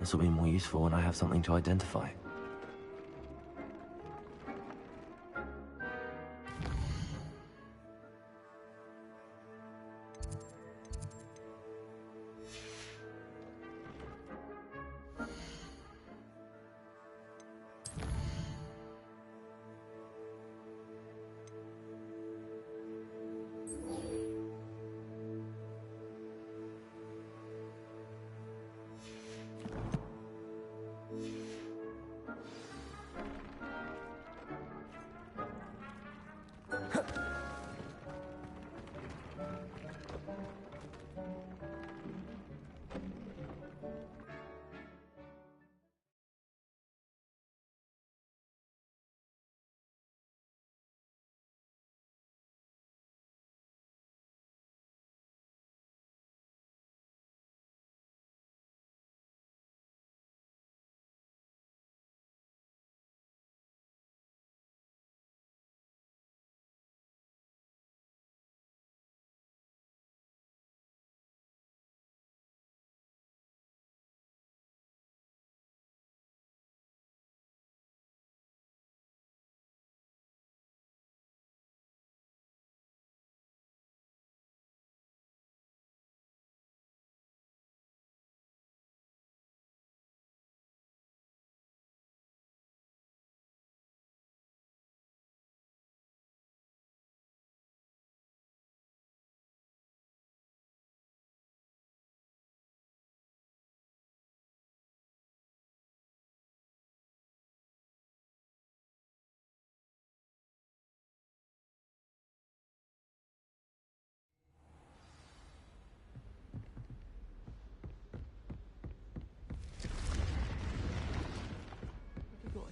This will be more useful when I have something to identify.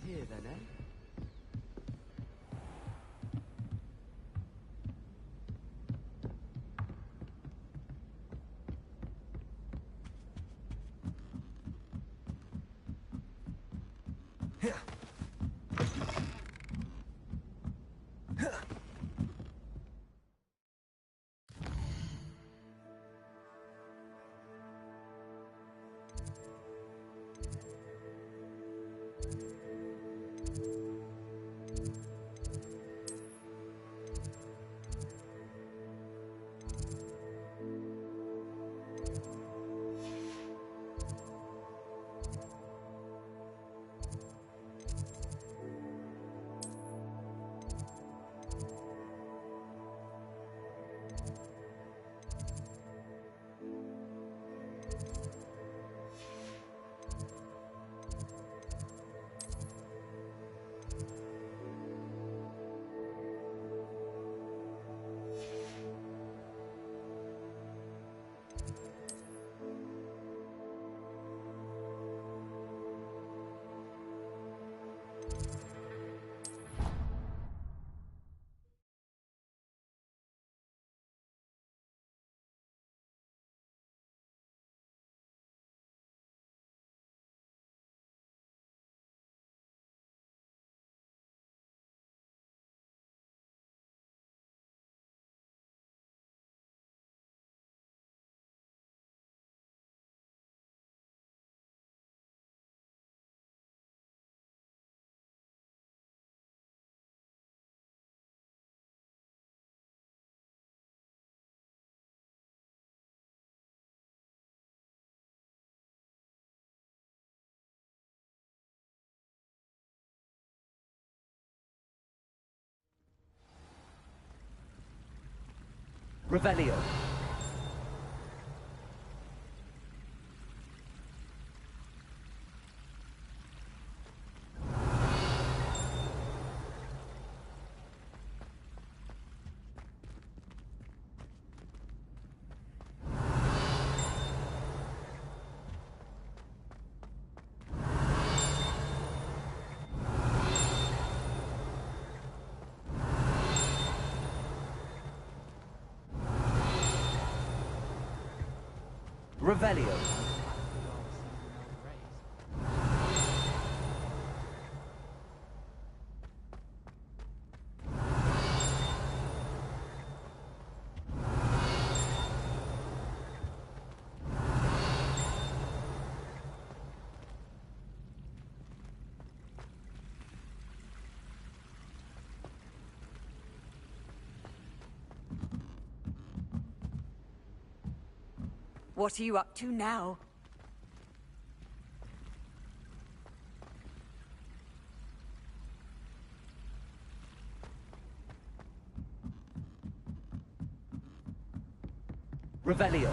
Here then, eh? Revelio. Revelio. What are you up to now? Revelio.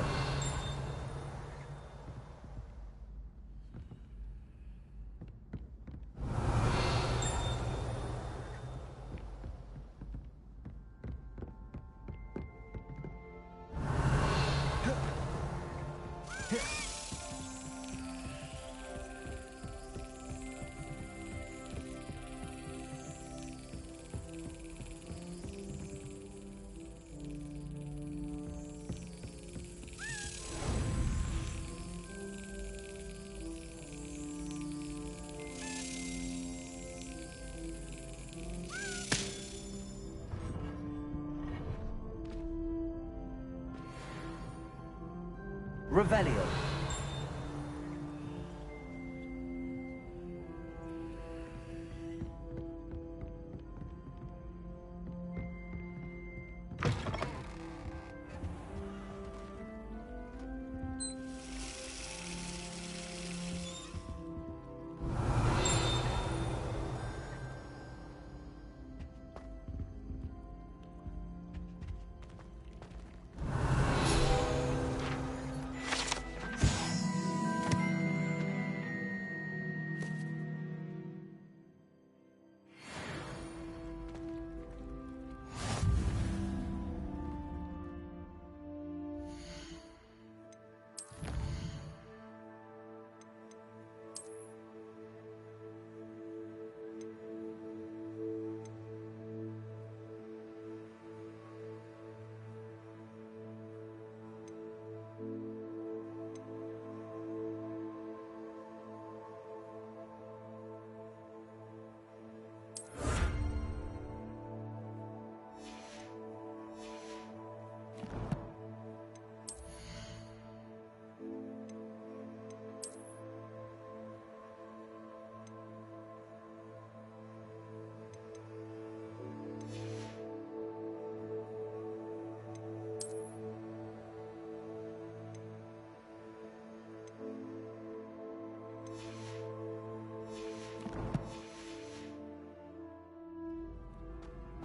Revelio.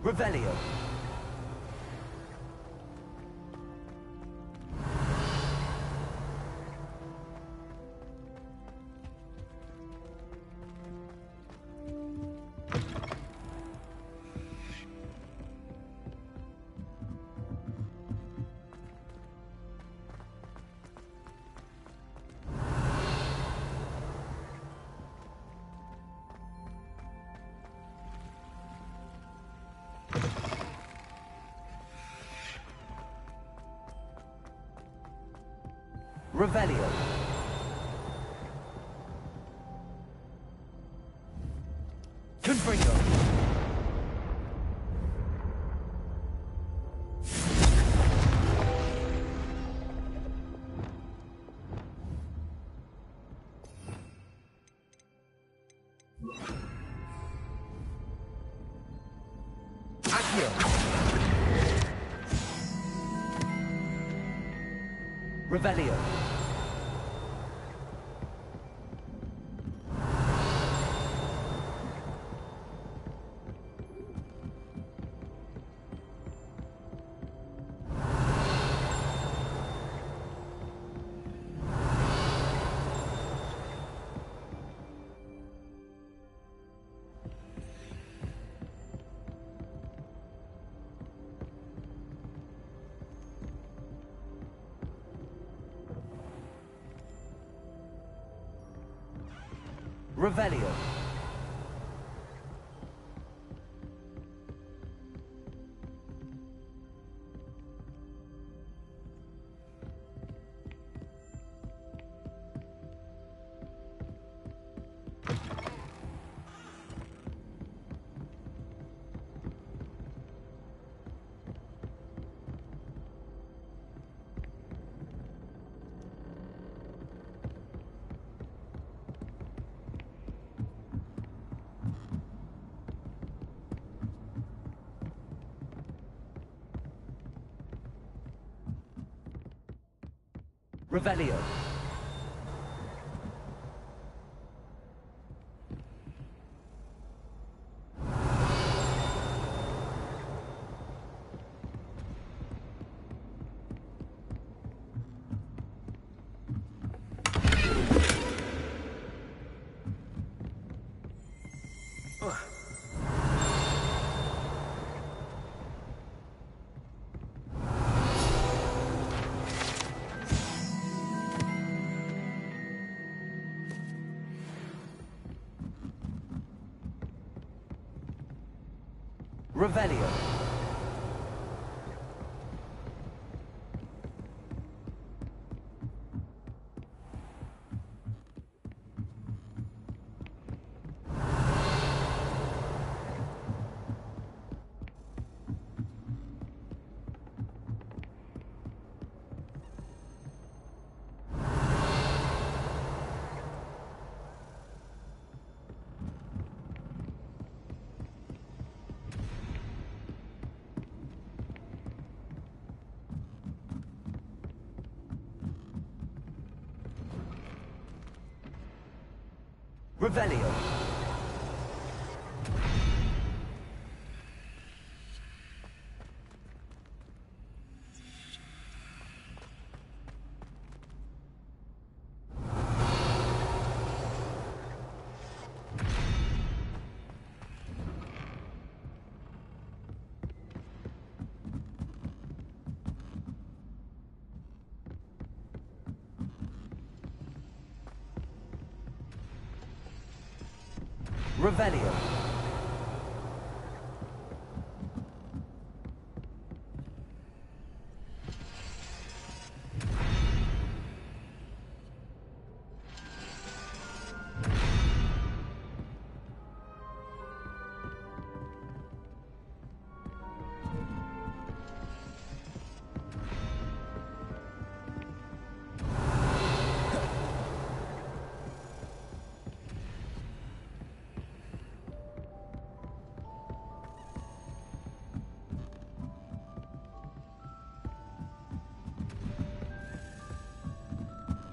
Revelio. Revelio. Confringo. Accio. Revelio. Revelio. Revelio. Revelio. Revelio. Revelio.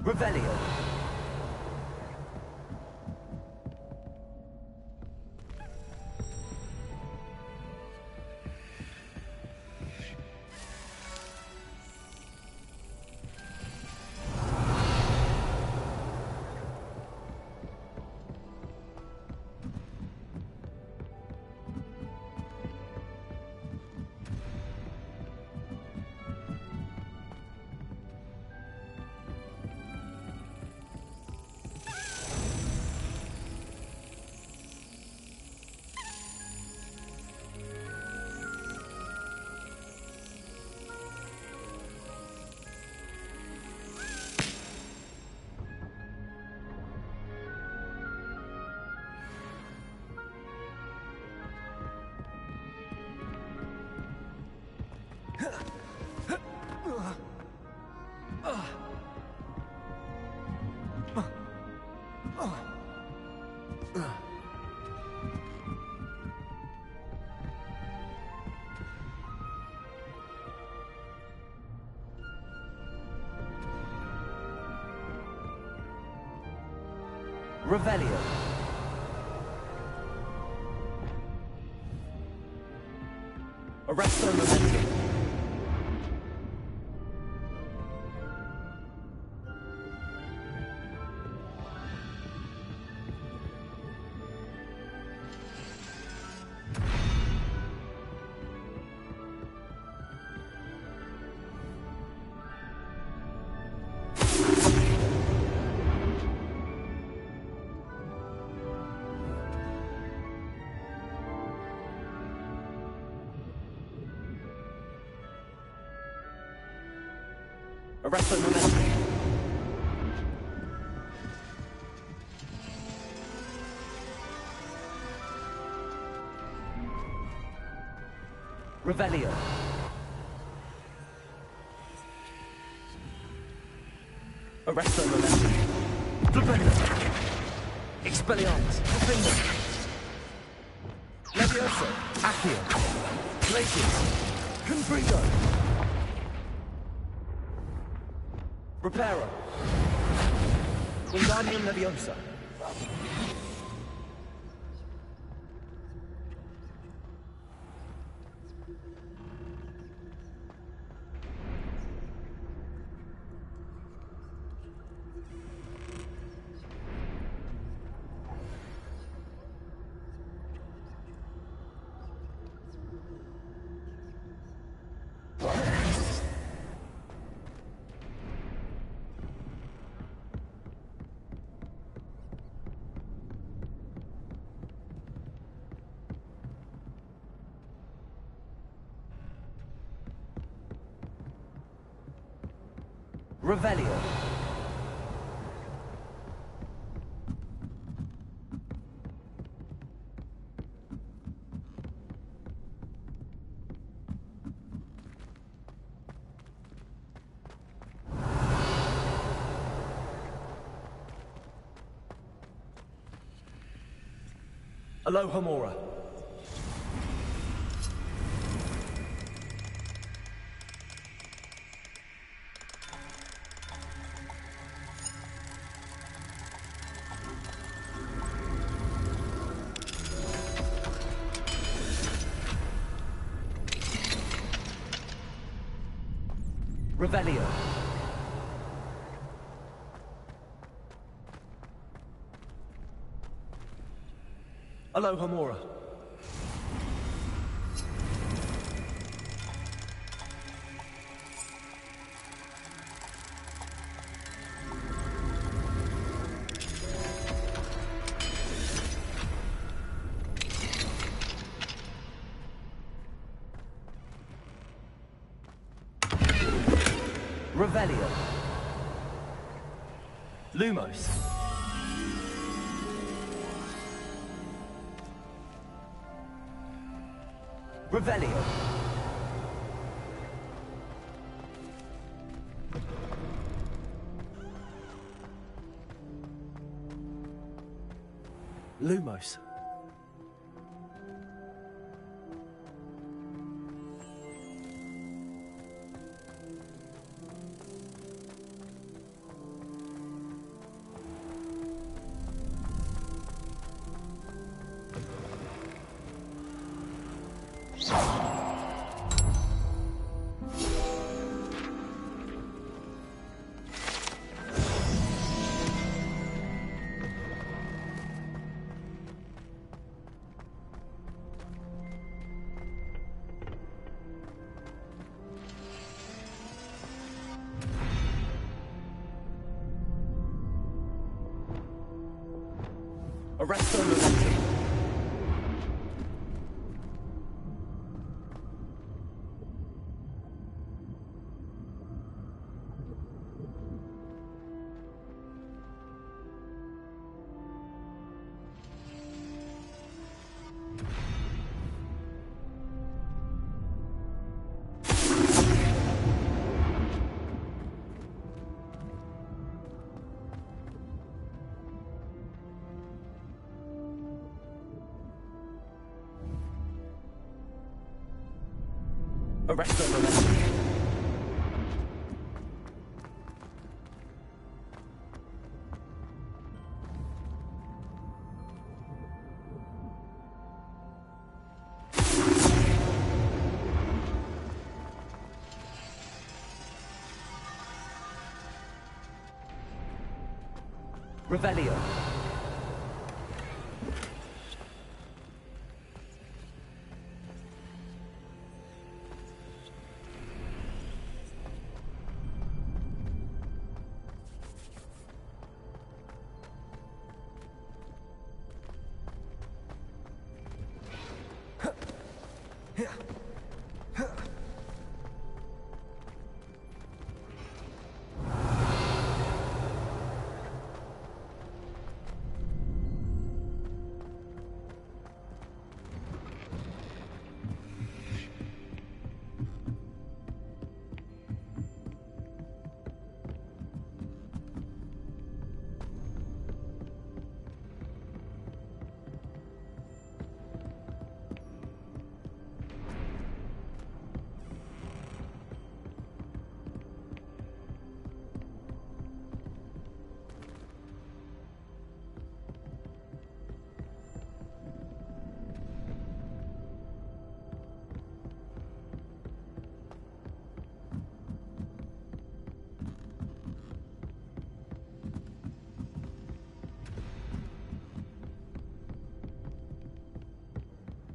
Revelio. Revelio. Arresto momentum. Arresto momentum. Revelio. Arresto momentum. Flipendo. Expelliarmus. Flipendo. Levioso. Accio. Glacius. Confringo. Reparo. Wingardium Leviosa. Revelio. Alohomora. Revelio. Alohomora. Revelio. Lumos. Revelio. Lumos. Arresto Momenti. Arresto Momenti. Revelio.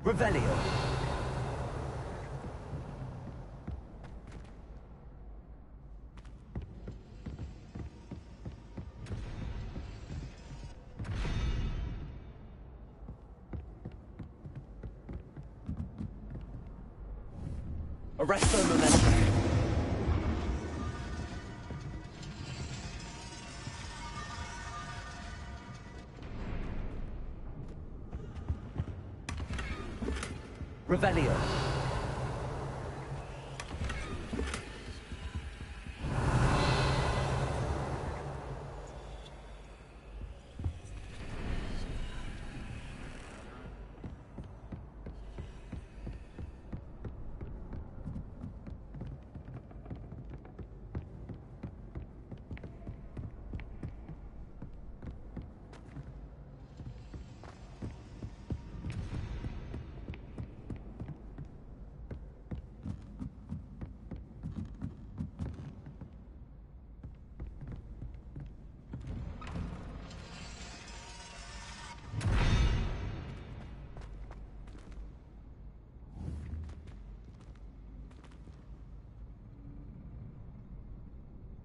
Revelio. Arresto momentum. Revelio.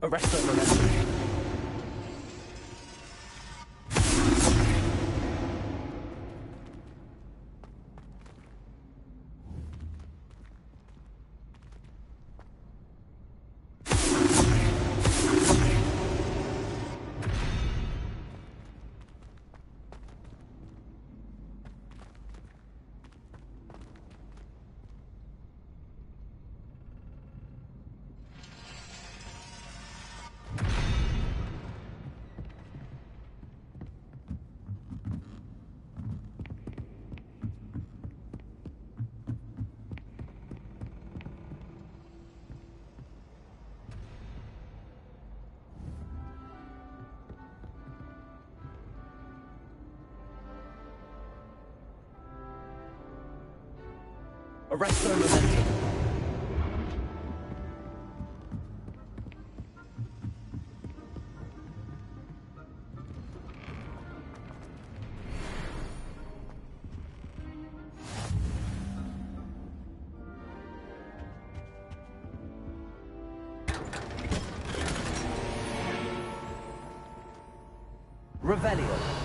Arresto momentum. Arresto momentum. Revelio.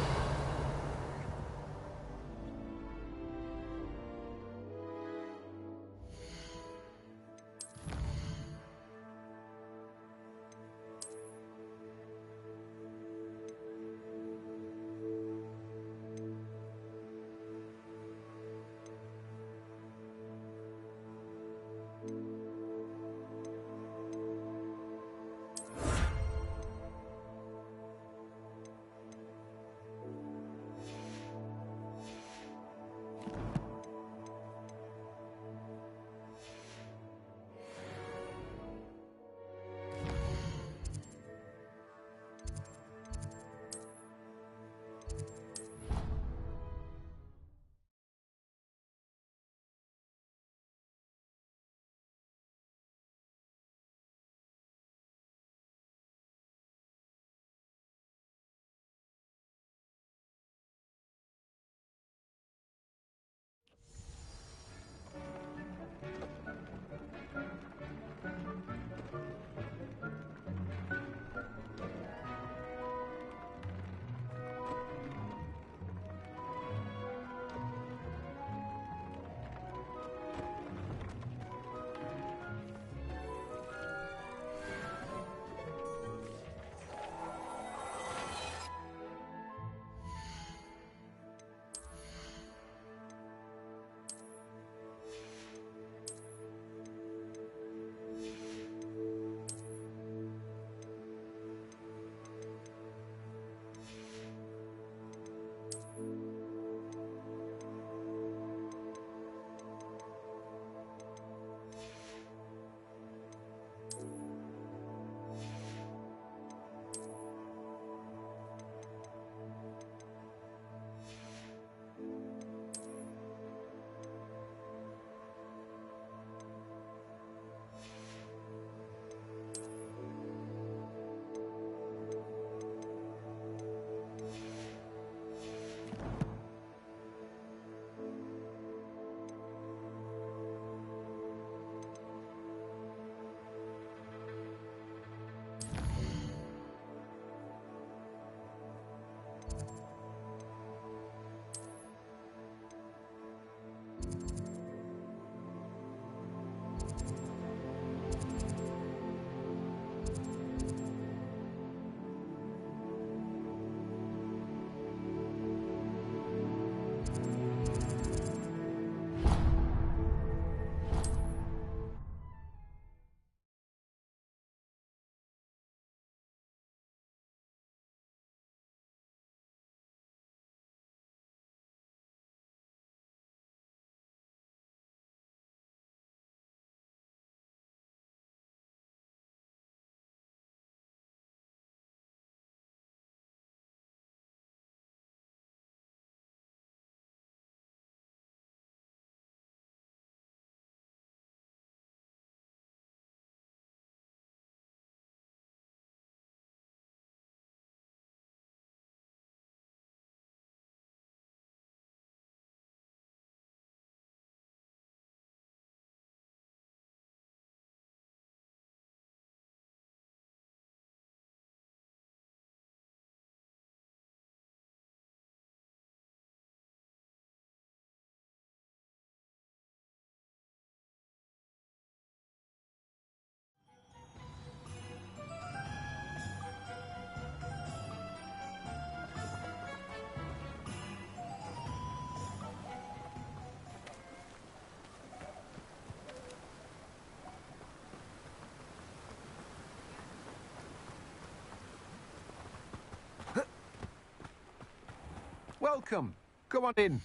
welcome. Come on in.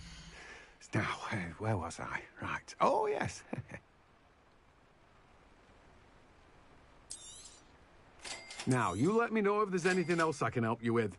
Now, where was I? Right. Oh, yes. Now, you let me know if there's anything else I can help you with.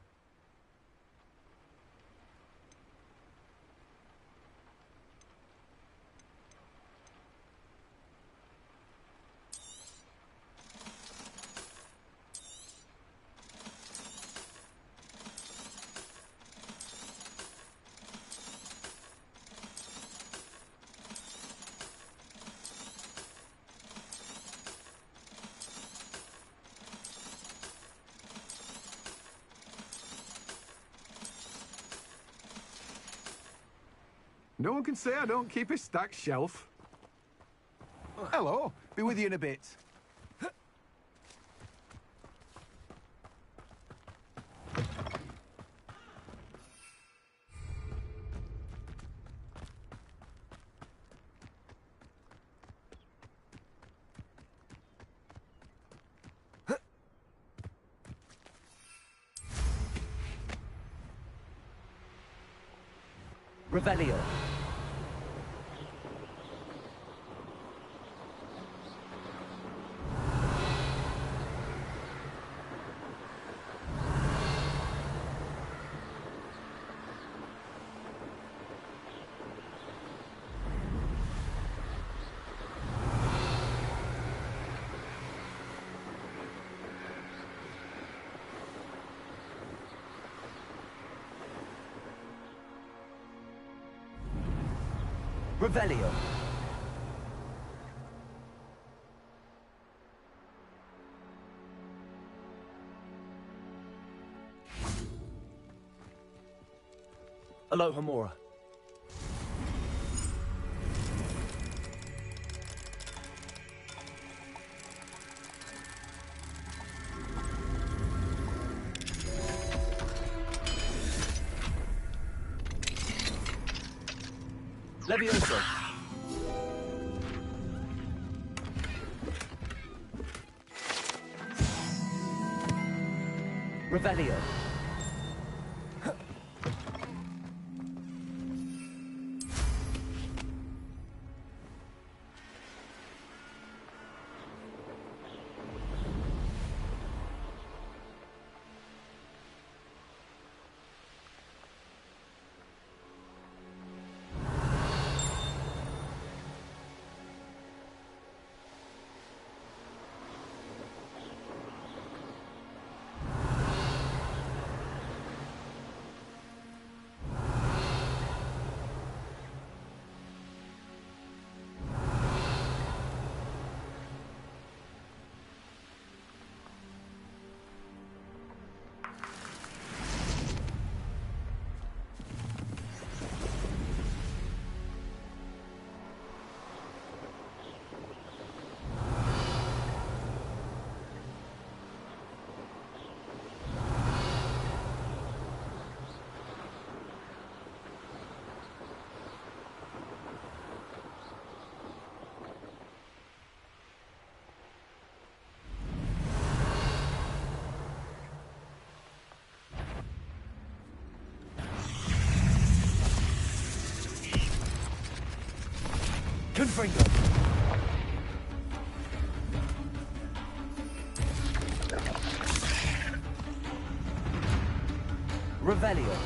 No one can say I don't keep a stacked shelf. Hello. Be with you in a bit. Revelio. Revelio. Alohomora. Levioso. Revelio. Confringo. Revelio.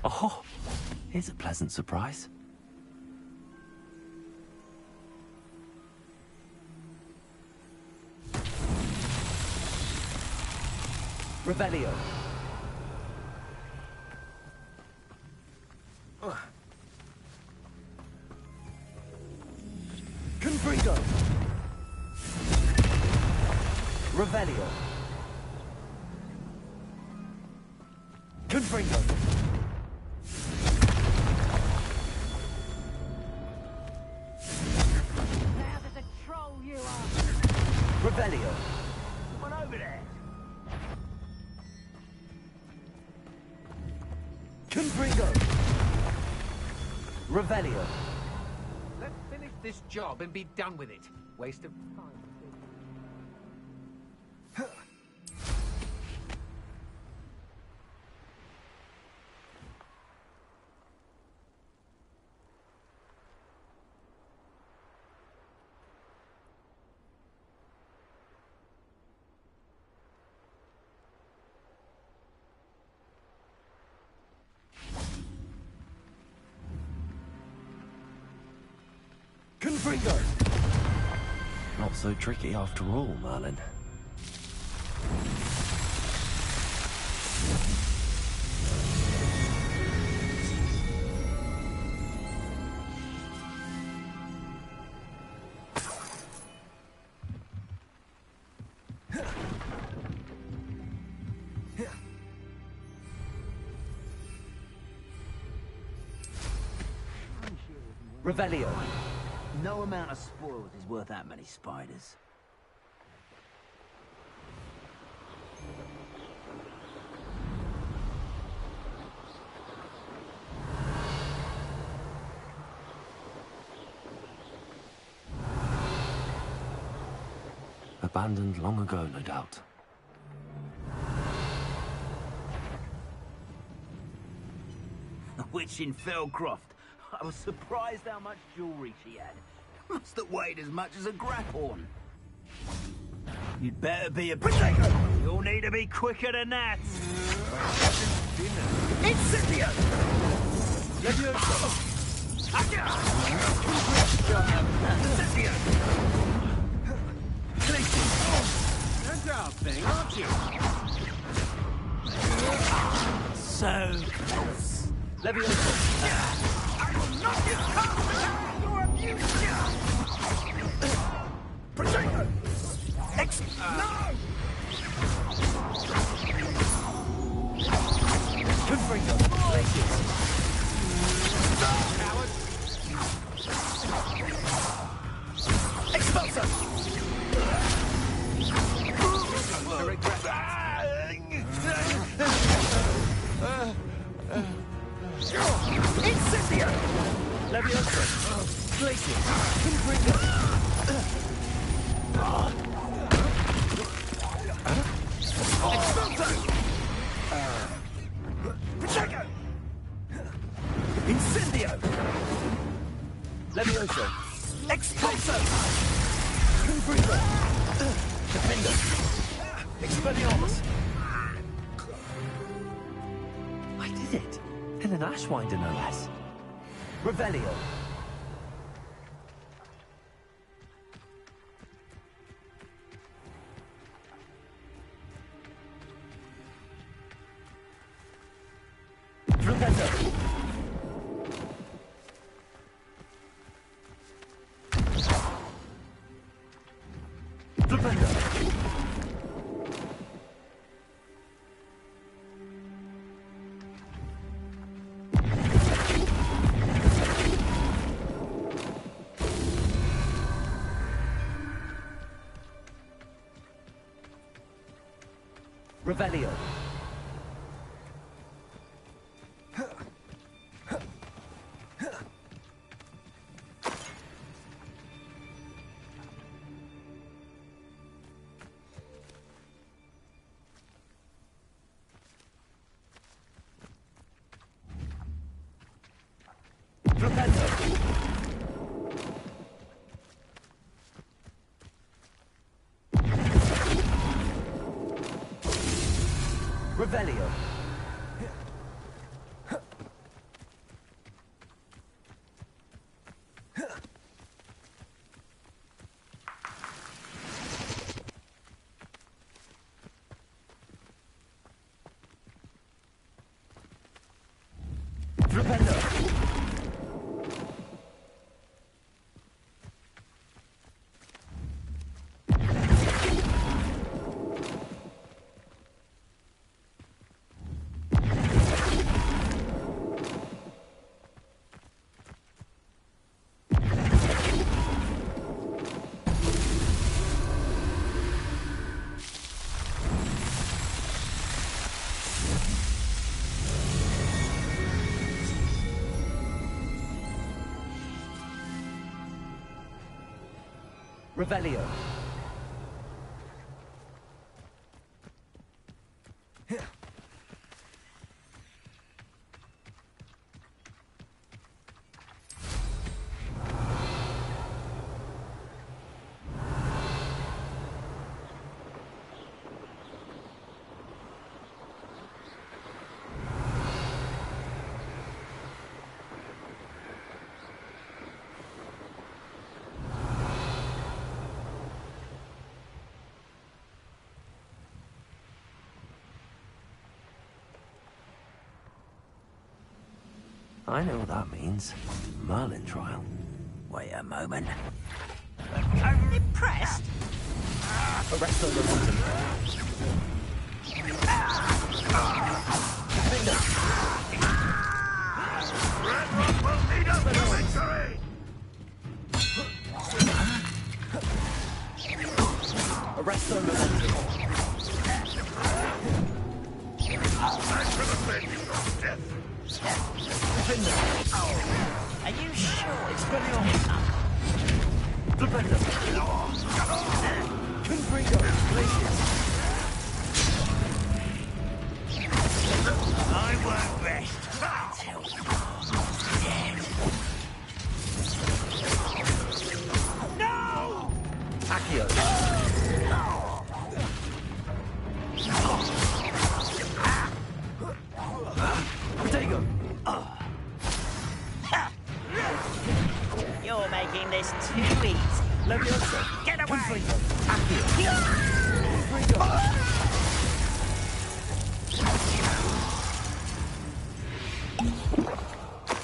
Oh, here's a pleasant surprise. Revelio. Confringo. Revelio. Confringo. Now there's a troll you are. Revelio. Someone over there. Confringo. Revelio. Let's finish this job and be done with it. Waste of time. Confringo. Not so tricky after all, Merlin. Revelio. No amount of spoils is worth that many spiders. Abandoned long ago, no doubt. A witch in Felcroft. I was surprised how much jewelry she had. Must have weighed as much as a grapphorn. You'd better be a potato. You'll need to be quicker than that. Incendio! Levioso! Incendio! Agile thing, aren't you? So close. Levioso. I will not discard your abuse! Potato! No! Confringo. Coward! Expulso. Incendio. Levioso. Glacier. Confringo. Expulso. Pacheco. Incendio. Levioso. Expulso. Confringo. Defender. Expelliarmus. I did it. In an Ashwinder, no less. Revelio. Flipendo. Flipendo. Revelio. Revelio. Flipendo. Revelio. I know what that means. Merlin trial. Wait a moment. I'm impressed. Arrest on the mountain. Arrest on the mountain. Are you sure it's Expelliarmus. Defender. Confringo. Glacius. I won't rest until you're dead. No! Accio. Protego. You're making this too easy. Leviosa. Get away! Confringo. Accio. Confringo.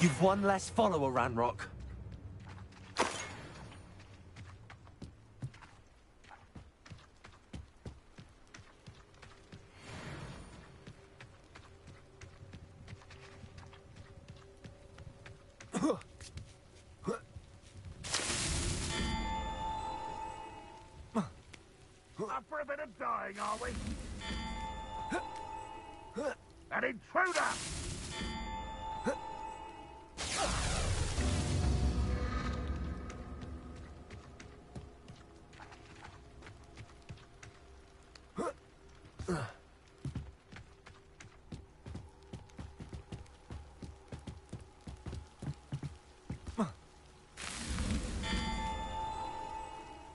You've one less follower, Ranrock. Up for a bit of dying, are we? An intruder!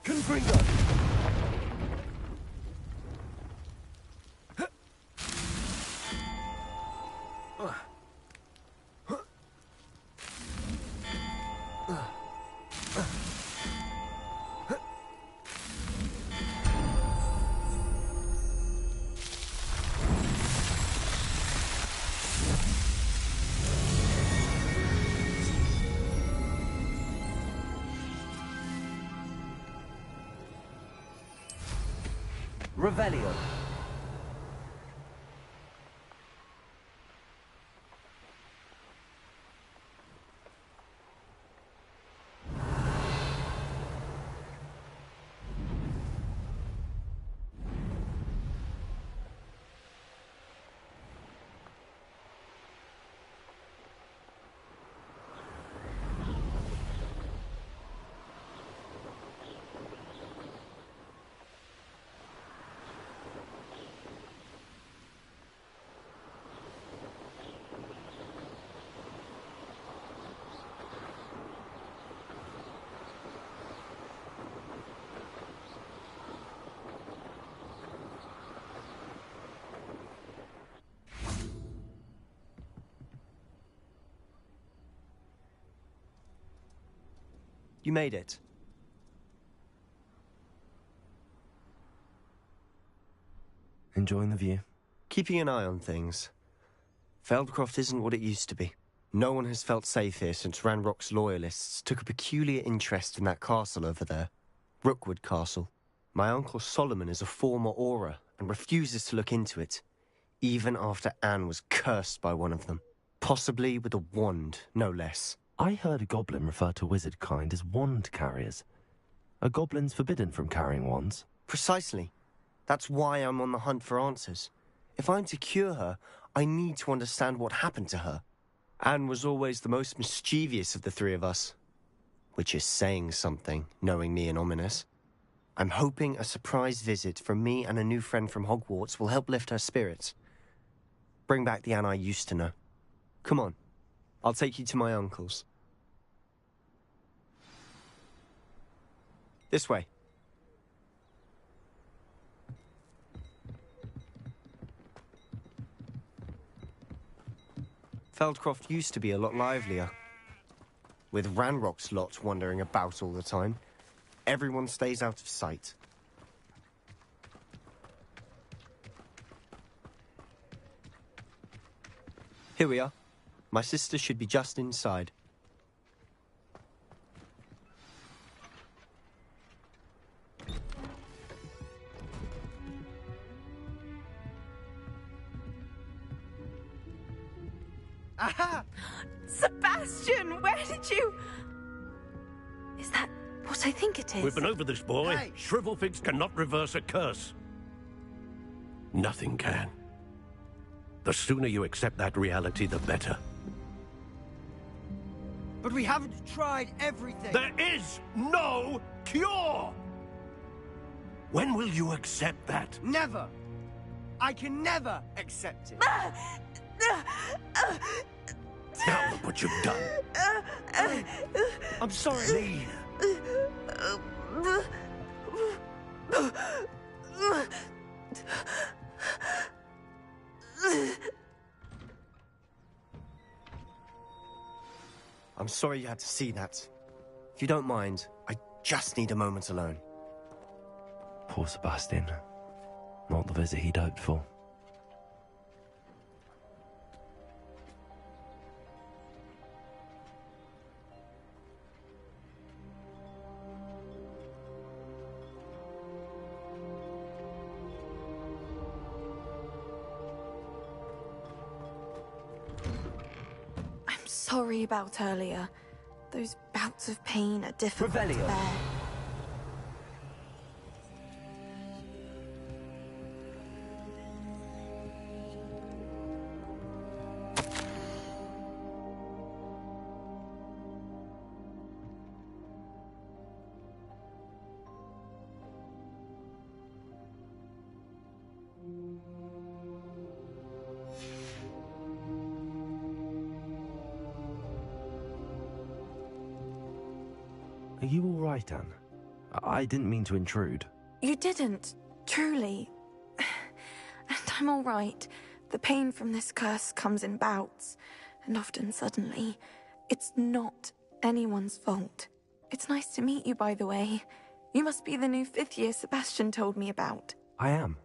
Confringo. Revelio. You made it. Enjoying the view? Keeping an eye on things. Feldcroft isn't what it used to be. No one has felt safe here since Ranrock's loyalists took a peculiar interest in that castle over there. Rookwood Castle. My uncle Solomon is a former Auror and refuses to look into it, even after Anne was cursed by one of them. Possibly with a wand, no less. I heard a goblin refer to wizard kind as wand carriers. Are goblins forbidden from carrying wands? Precisely. That's why I'm on the hunt for answers. If I'm to cure her, I need to understand what happened to her. Anne was always the most mischievous of the three of us. Which is saying something, knowing me and Ominous. I'm hoping a surprise visit from me and a new friend from Hogwarts will help lift her spirits. Bring back the Anne I used to know. Come on, I'll take you to my uncle's. This way. Feldcroft used to be a lot livelier. With Ranrock's lot wandering about all the time, everyone stays out of sight. Here we are. My sister should be just inside. Aha! Sebastian, where did you... Is that what I think it is? We've been over this, boy. Hey. Shrivelfigs cannot reverse a curse. Nothing can. The sooner you accept that reality, the better. But we haven't tried everything. There is no cure! When will you accept that? Never. I can never accept it. Now look what you've done. I'm sorry. Leave. I'm sorry you had to see that. If you don't mind, I just need a moment alone. Poor Sebastian. Not the visit he'd hoped for. Sorry about earlier. Those bouts of pain are difficult to Revelio. bear. Are you all right, Anne? I didn't mean to intrude. You didn't, truly. And I'm all right. The pain from this curse comes in bouts, and often suddenly. It's not anyone's fault. It's nice to meet you, by the way. You must be the new 5th year Sebastian told me about. I am.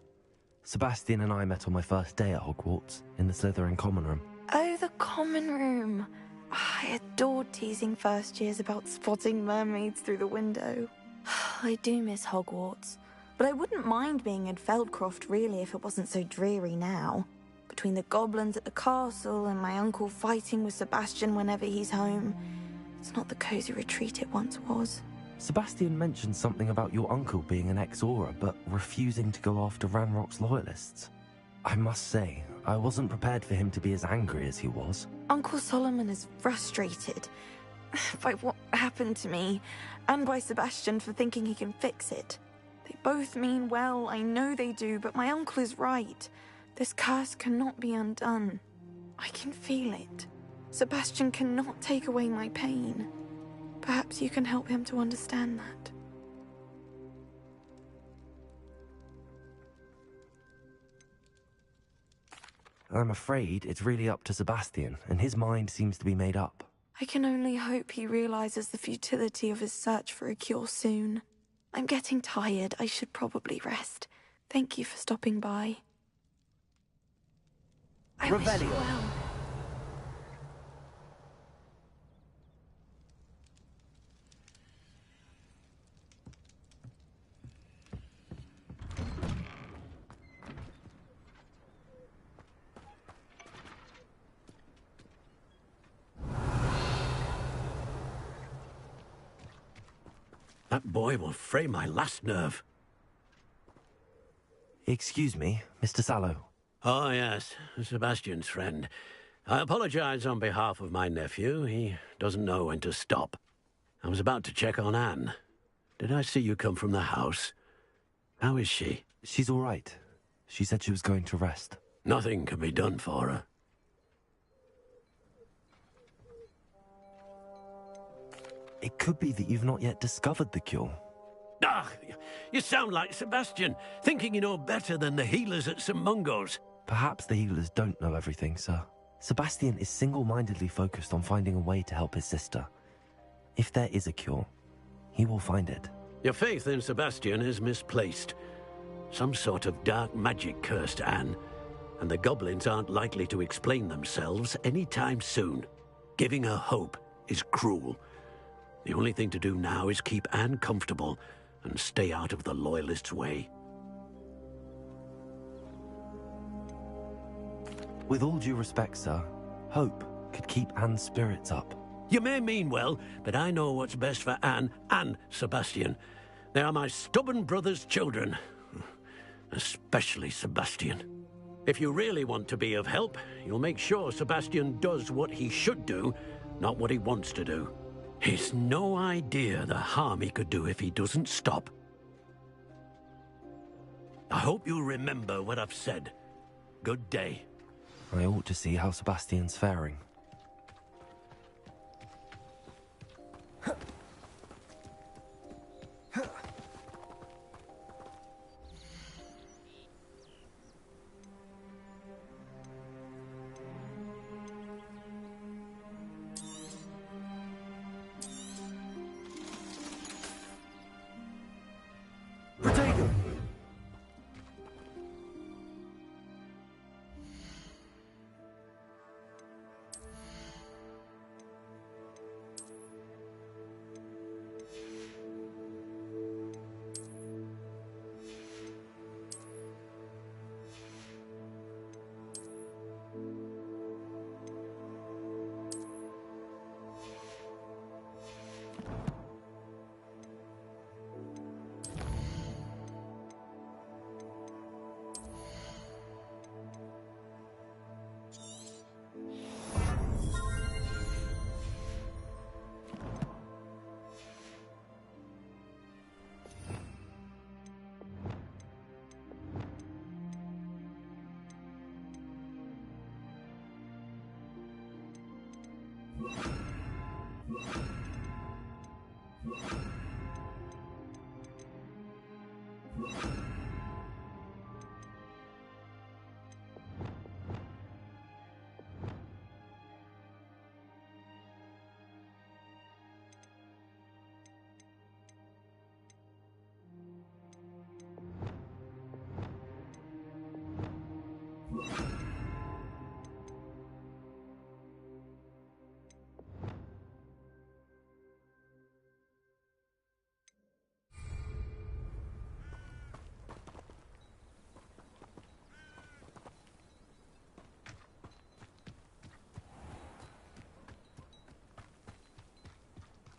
Sebastian and I met on my first day at Hogwarts, in the Slytherin common room. Oh, the common room. I adored teasing first years about spotting mermaids through the window. I do miss Hogwarts, but I wouldn't mind being in Feldcroft really if it wasn't so dreary now. Between the goblins at the castle and my uncle fighting with Sebastian whenever he's home, it's not the cosy retreat it once was. Sebastian mentioned something about your uncle being an ex-Auror, but refusing to go after Ranrock's loyalists. I must say, I wasn't prepared for him to be as angry as he was. Uncle Solomon is frustrated by what happened to me, and by Sebastian for thinking he can fix it. They both mean well, I know they do, but my uncle is right. This curse cannot be undone. I can feel it. Sebastian cannot take away my pain. Perhaps you can help him to understand that. I'm afraid it's really up to Sebastian, and his mind seems to be made up. I can only hope he realizes the futility of his search for a cure soon. I'm getting tired. I should probably rest. Thank you for stopping by. I wish you Revelio. well. That boy will fray my last nerve. Excuse me, Mr. Sallow. Oh, yes, Sebastian's friend. I apologize on behalf of my nephew. He doesn't know when to stop. I was about to check on Anne. Did I see you come from the house? How is she? She's all right. She said she was going to rest. Nothing can be done for her. It could be that you've not yet discovered the cure. Ah, you sound like Sebastian, thinking you know better than the healers at St. Mungo's. Perhaps the healers don't know everything, sir. Sebastian is single-mindedly focused on finding a way to help his sister. If there is a cure, he will find it. Your faith in Sebastian is misplaced. Some sort of dark magic cursed Anne, and the goblins aren't likely to explain themselves anytime soon. Giving her hope is cruel. The only thing to do now is keep Anne comfortable and stay out of the Loyalists' way. With all due respect, sir, hope could keep Anne's spirits up. You may mean well, but I know what's best for Anne and Sebastian. They are my stubborn brother's children. Especially Sebastian. If you really want to be of help, you'll make sure Sebastian does what he should do, not what he wants to do. He's no idea the harm he could do if he doesn't stop. I hope you'll remember what I've said. Good day. I ought to see how Sebastian's faring.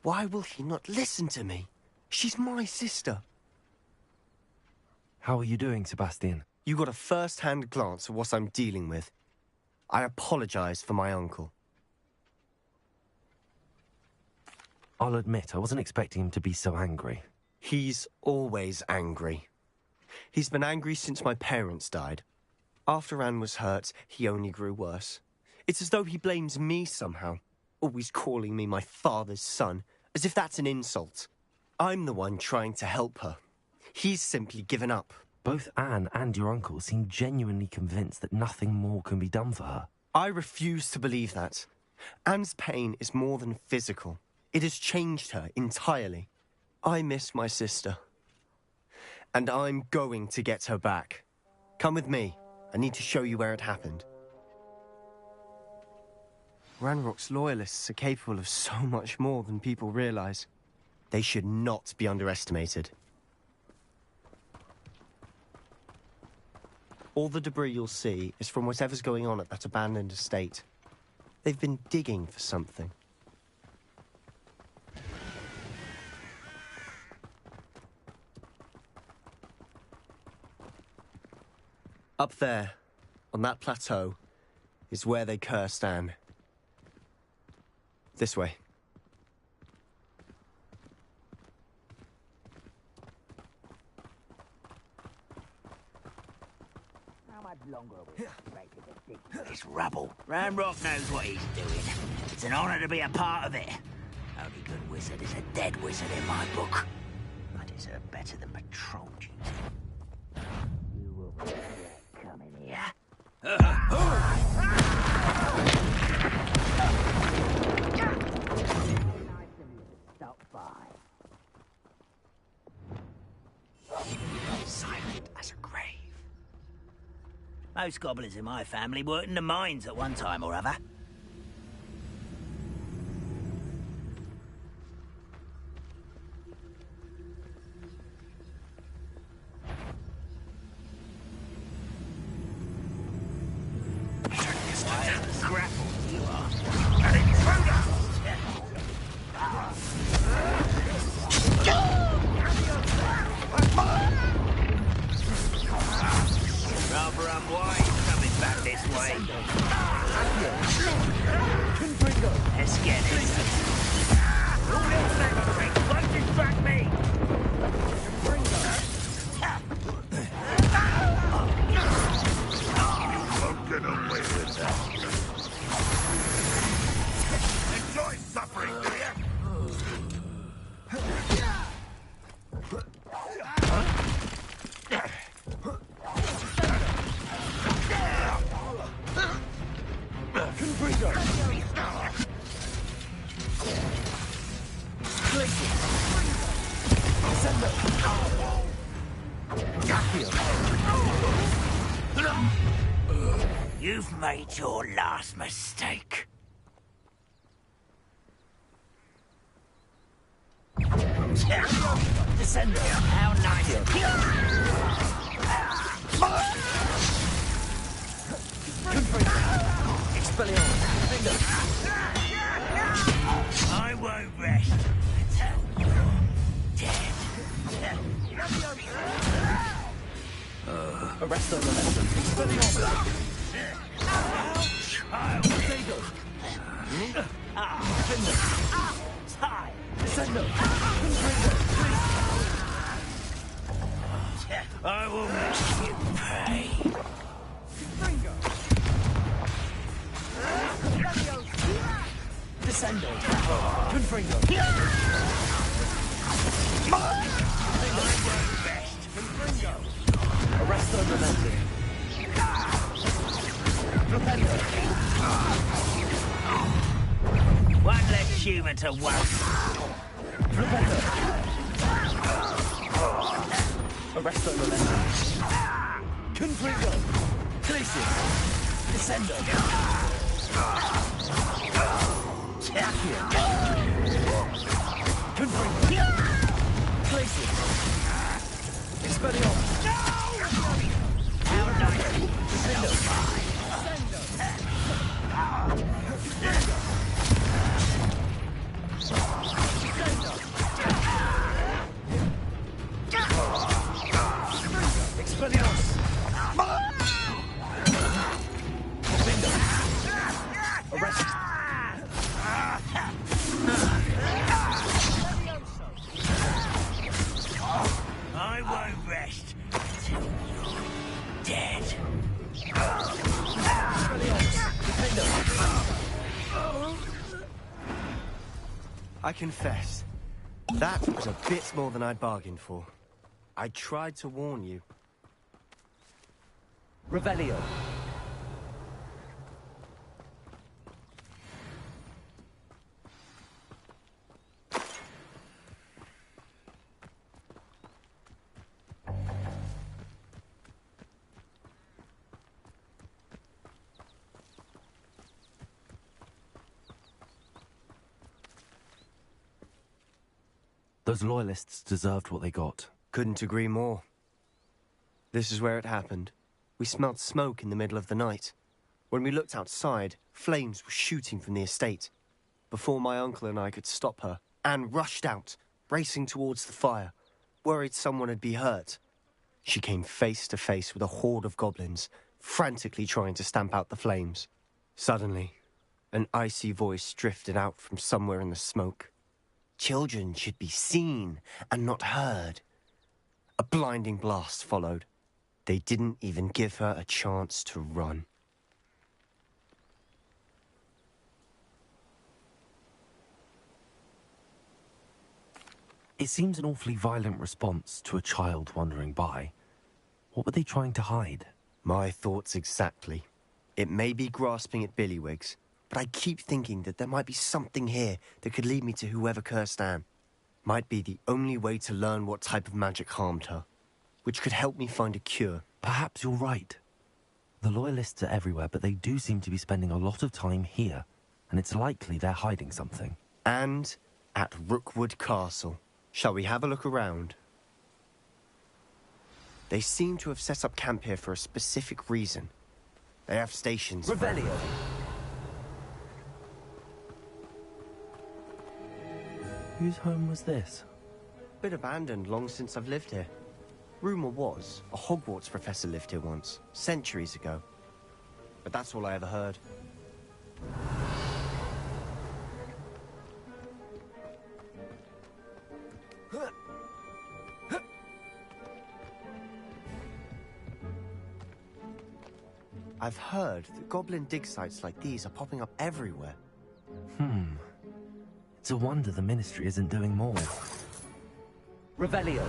Why will he not listen to me? She's my sister. How are you doing, Sebastian? You got a first-hand glance at what I'm dealing with. I apologize for my uncle. I'll admit, I wasn't expecting him to be so angry. He's always angry. He's been angry since my parents died. After Anne was hurt, he only grew worse. It's as though he blames me somehow, always calling me my father's son, as if that's an insult. I'm the one trying to help her. He's simply given up. Both Anne and your uncle seem genuinely convinced that nothing more can be done for her. I refuse to believe that. Anne's pain is more than physical. It has changed her entirely. I miss my sister. And I'm going to get her back. Come with me. I need to show you where it happened. Ranrock's Loyalists are capable of so much more than people realize. They should not be underestimated. All the debris you'll see is from whatever's going on at that abandoned estate. They've been digging for something. Up there, on that plateau, is where they cursed Anne. This way. This rubble. Ranrock knows what he's doing. It's an honor to be a part of it. Only good wizard is a dead wizard in my book. I deserve better than patrol duty. You will come in here. Stop by. Silent as a grave. Most goblins in my family worked in the mines at one time or other. Grapple, you are. An intruder! Rather unwise coming back this way. Let's get it. All else never brings punches back me. Won't get away with that. Enjoy suffering, do you? You've made your last mistake. Descender, how nice of you. I won't rest until you're dead. Arrest on the left. Child. I will make you pay. Descendo. Confringo. Arrest on the left. One less human to waste. Arrest on the left. Confringo. Glacius. Descendo. Confringo. Glacius. Expelliarmus. How nice. Descendo. Expelliarmus. Arrest. I won't rest until you're dead. I confess, that was a bit more than I'd bargained for. I tried to warn you. Revelio. Those loyalists deserved what they got. Couldn't agree more. This is where it happened. We smelled smoke in the middle of the night. When we looked outside, flames were shooting from the estate. Before my uncle and I could stop her, Anne rushed out, racing towards the fire, worried someone had been hurt. She came face to face with a horde of goblins, frantically trying to stamp out the flames. Suddenly, an icy voice drifted out from somewhere in the smoke. Children should be seen and not heard. A blinding blast followed. They didn't even give her a chance to run. It seems an awfully violent response to a child wandering by. What were they trying to hide? My thoughts exactly. It may be grasping at Billywigs, but I keep thinking that there might be something here that could lead me to whoever cursed Anne. Might be the only way to learn what type of magic harmed her, which could help me find a cure. Perhaps you're right. The Loyalists are everywhere, but they do seem to be spending a lot of time here, and it's likely they're hiding something. And at Rookwood Castle. Shall we have a look around? They seem to have set up camp here for a specific reason. They have stations. Revelio. Whose home was this? Been abandoned long since I've lived here. Rumour was, a Hogwarts professor lived here once, centuries ago. But that's all I ever heard. I've heard that goblin dig sites like these are popping up everywhere. It's a wonder the Ministry isn't doing more. Revelio.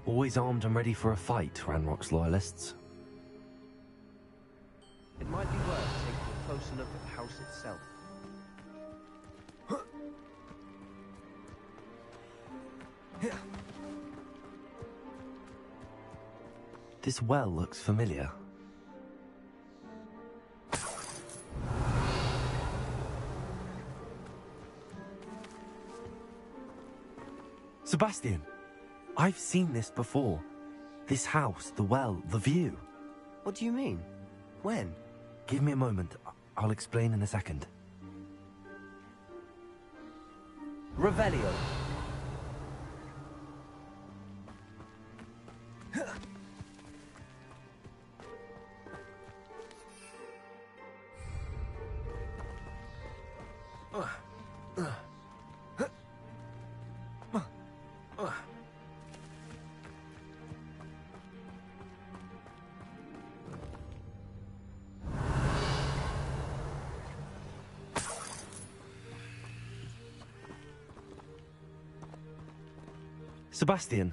Always armed and ready for a fight, Ranrock's Loyalists. It might be worth taking a closer look at the house itself. This well looks familiar. Sebastian, I've seen this before. This house, the well, the view. What do you mean? When? Give me a moment. I'll explain in a second. Revelio. Sebastian,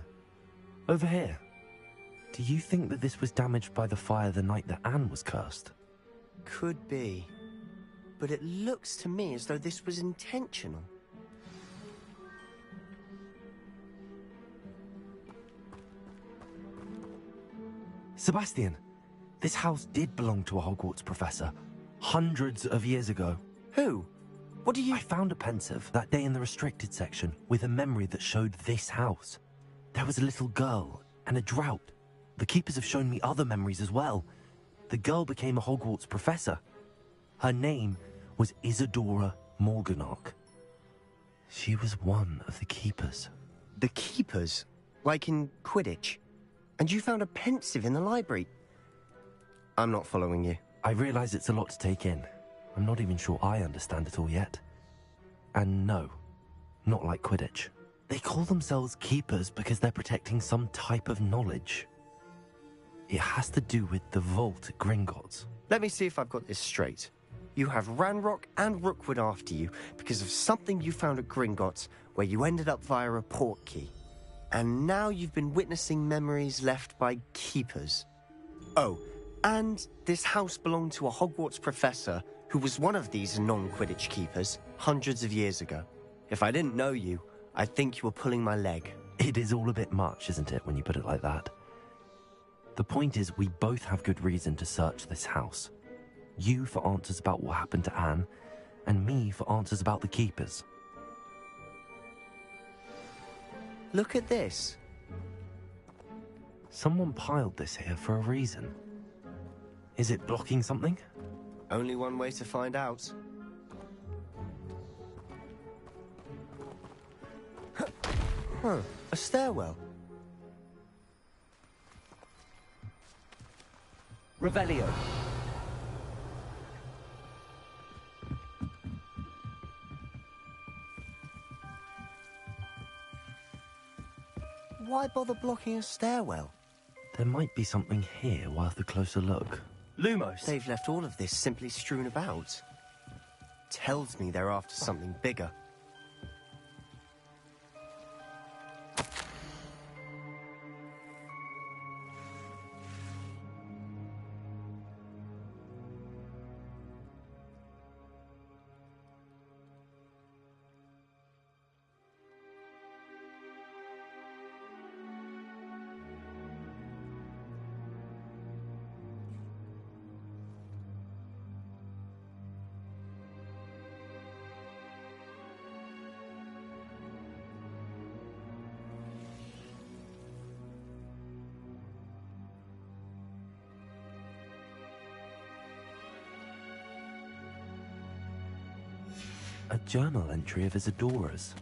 over here. Do you think that this was damaged by the fire the night that Anne was cursed? Could be. But it looks to me as though this was intentional. Sebastian, this house did belong to a Hogwarts professor, hundreds of years ago. Who? What do you... I found a pensive that day in the restricted section with a memory that showed this house. There was a little girl and a drought. The keepers have shown me other memories as well. The girl became a Hogwarts professor. Her name was Isadora Morganach. She was one of the keepers. The keepers? Like in Quidditch? And you found a pensive in the library? I'm not following you. I realize it's a lot to take in. I'm not even sure I understand it all yet. And no, not like Quidditch. They call themselves keepers because they're protecting some type of knowledge. It has to do with the vault at Gringotts. Let me see if I've got this straight. You have Ranrock and Rookwood after you because of something you found at Gringotts where you ended up via a portkey. And now you've been witnessing memories left by keepers. Oh, and this house belonged to a Hogwarts professor who was one of these non-Quidditch keepers hundreds of years ago. If I didn't know you, I'd think you were pulling my leg. It is all a bit much, isn't it, when you put it like that? The point is, we both have good reason to search this house. You for answers about what happened to Anne, and me for answers about the keepers. Look at this. Someone piled this here for a reason. Is it blocking something? Only one way to find out. Huh, a stairwell. Revelio. why bother blocking a stairwell? There might be something here worth a closer look. Lumos! They've left all of this simply strewn about. Tells me they're after something bigger. A journal entry of Isadora's.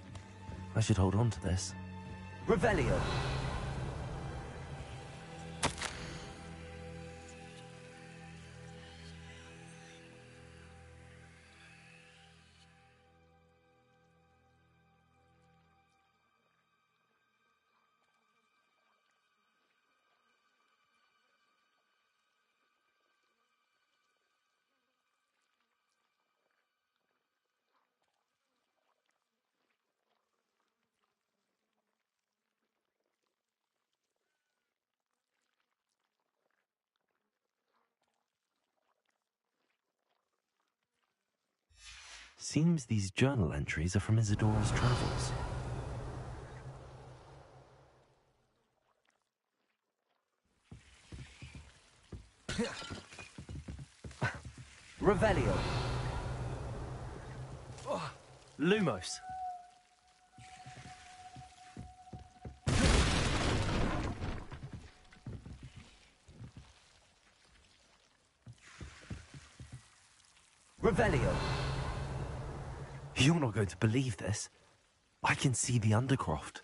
I should hold on to this. Revelio! Seems these journal entries are from Isadora's travels. Revelio. Lumos! Revelio. You're not going to believe this. I can see the Undercroft.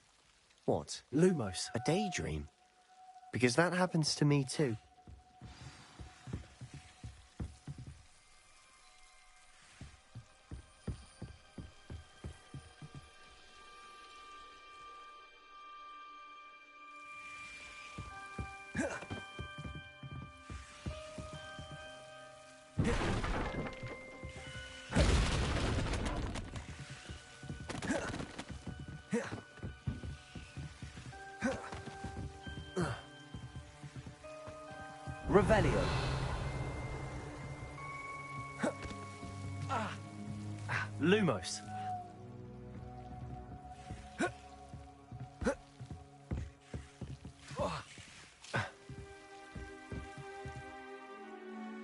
What? Lumos? A daydream? Because that happens to me too. Revelio. Lumos.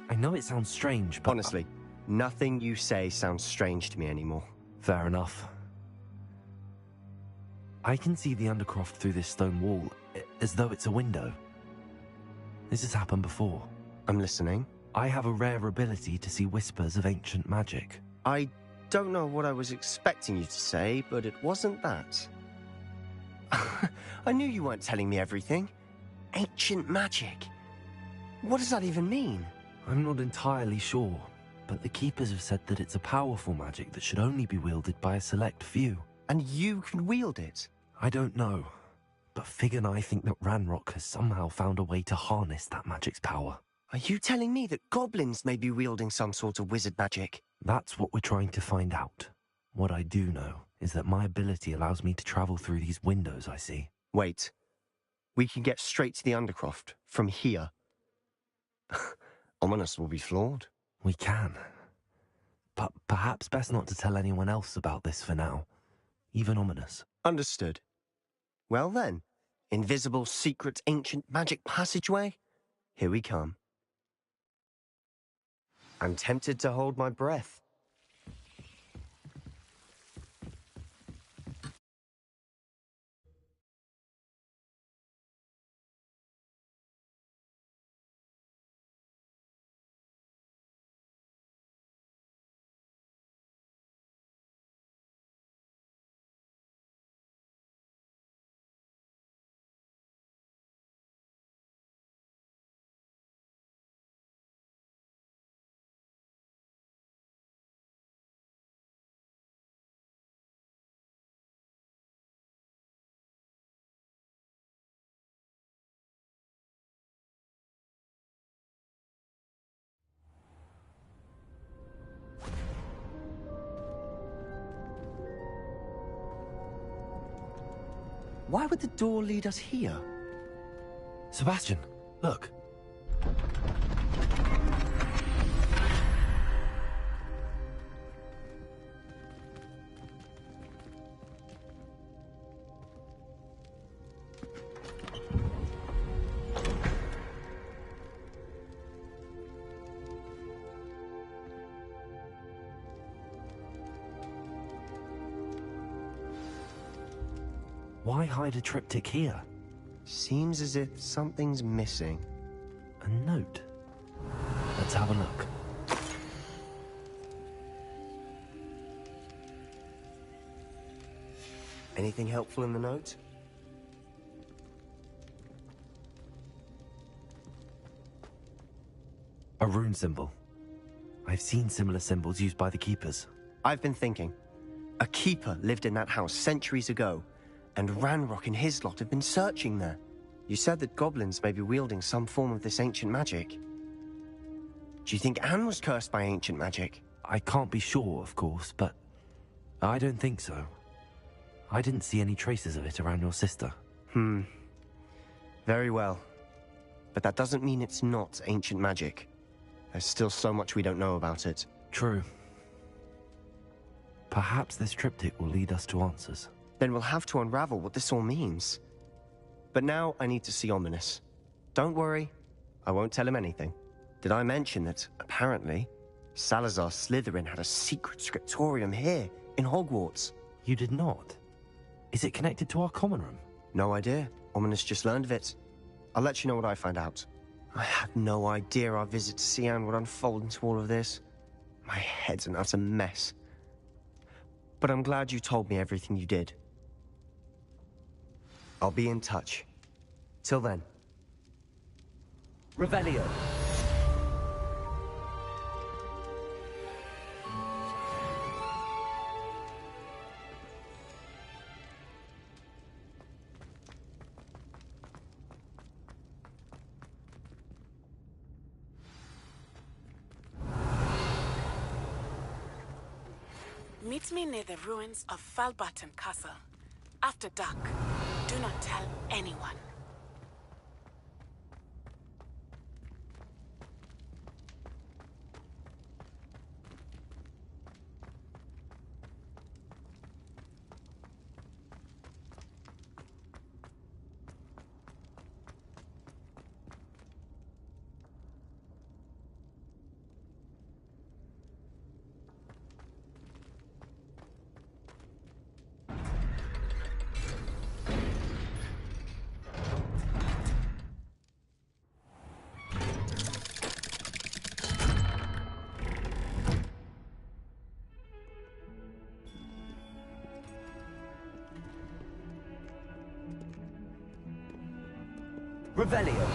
I know it sounds strange, but... Honestly, nothing you say sounds strange to me anymore. Fair enough. I can see the Undercroft through this stone wall, as though it's a window. This has happened before. I'm listening. I have a rare ability to see whispers of ancient magic. I don't know what I was expecting you to say, but it wasn't that. I knew you weren't telling me everything. Ancient magic. What does that even mean? I'm not entirely sure, but the Keepers have said that it's a powerful magic that should only be wielded by a select few. And you can wield it? I don't know, but Fig and I think that Ranrock has somehow found a way to harness that magic's power. Are you telling me that goblins may be wielding some sort of wizard magic? That's what we're trying to find out. What I do know is that my ability allows me to travel through these windows I see. Wait. We can get straight to the Undercroft from here. Ominous will be flawed. We can. But perhaps best not to tell anyone else about this for now. Even Ominous. Understood. Well then, invisible, secret, ancient magic passageway? Here we come. I'm tempted to hold my breath. Why would the door lead us here? Sebastian, look. Why hide a triptych here? Seems as if something's missing. A note. Let's have a look. Anything helpful in the note? A rune symbol. I've seen similar symbols used by the keepers. I've been thinking. A keeper lived in that house centuries ago, and Ranrock and his lot have been searching there. You said that goblins may be wielding some form of this ancient magic. Do you think Anne was cursed by ancient magic? I can't be sure, of course, but I don't think so. I didn't see any traces of it around your sister. Very well. But that doesn't mean it's not ancient magic. There's still so much we don't know about it. True. Perhaps this triptych will lead us to answers. Then we'll have to unravel what this all means. But now I need to see Ominous. Don't worry, I won't tell him anything. Did I mention that, apparently, Salazar Slytherin had a secret scriptorium here, in Hogwarts? You did not? Is it connected to our common room? No idea. Ominous just learned of it. I'll let you know what I find out. I had no idea our visit to Cian would unfold into all of this. My head's an utter mess. But I'm glad you told me everything you did. I'll be in touch. Till then. Revelio. Meet me near the ruins of Falbaton Castle. After dark. Do not tell anyone. Revelio.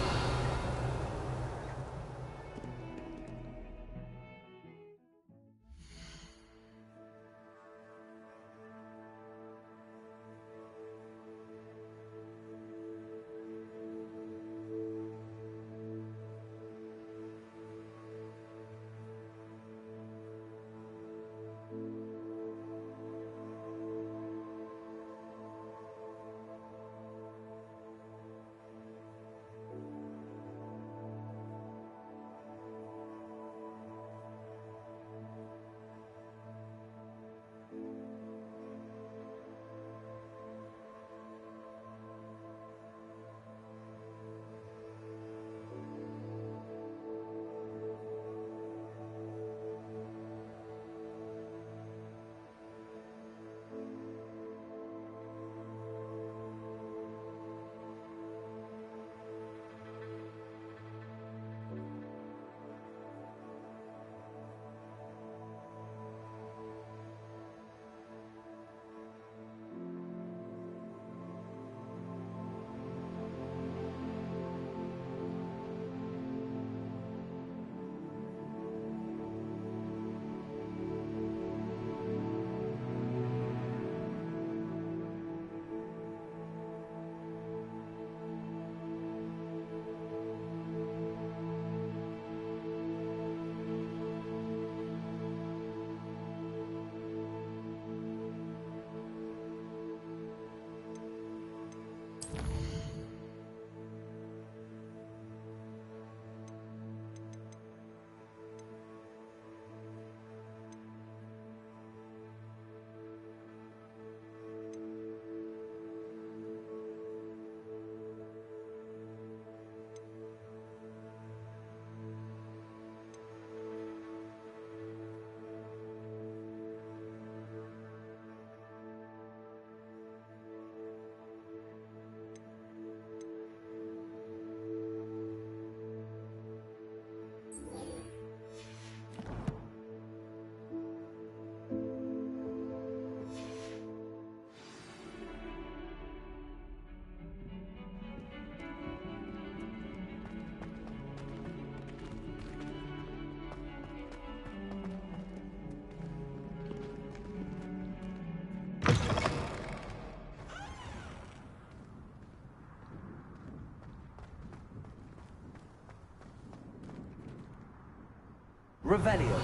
Revelio.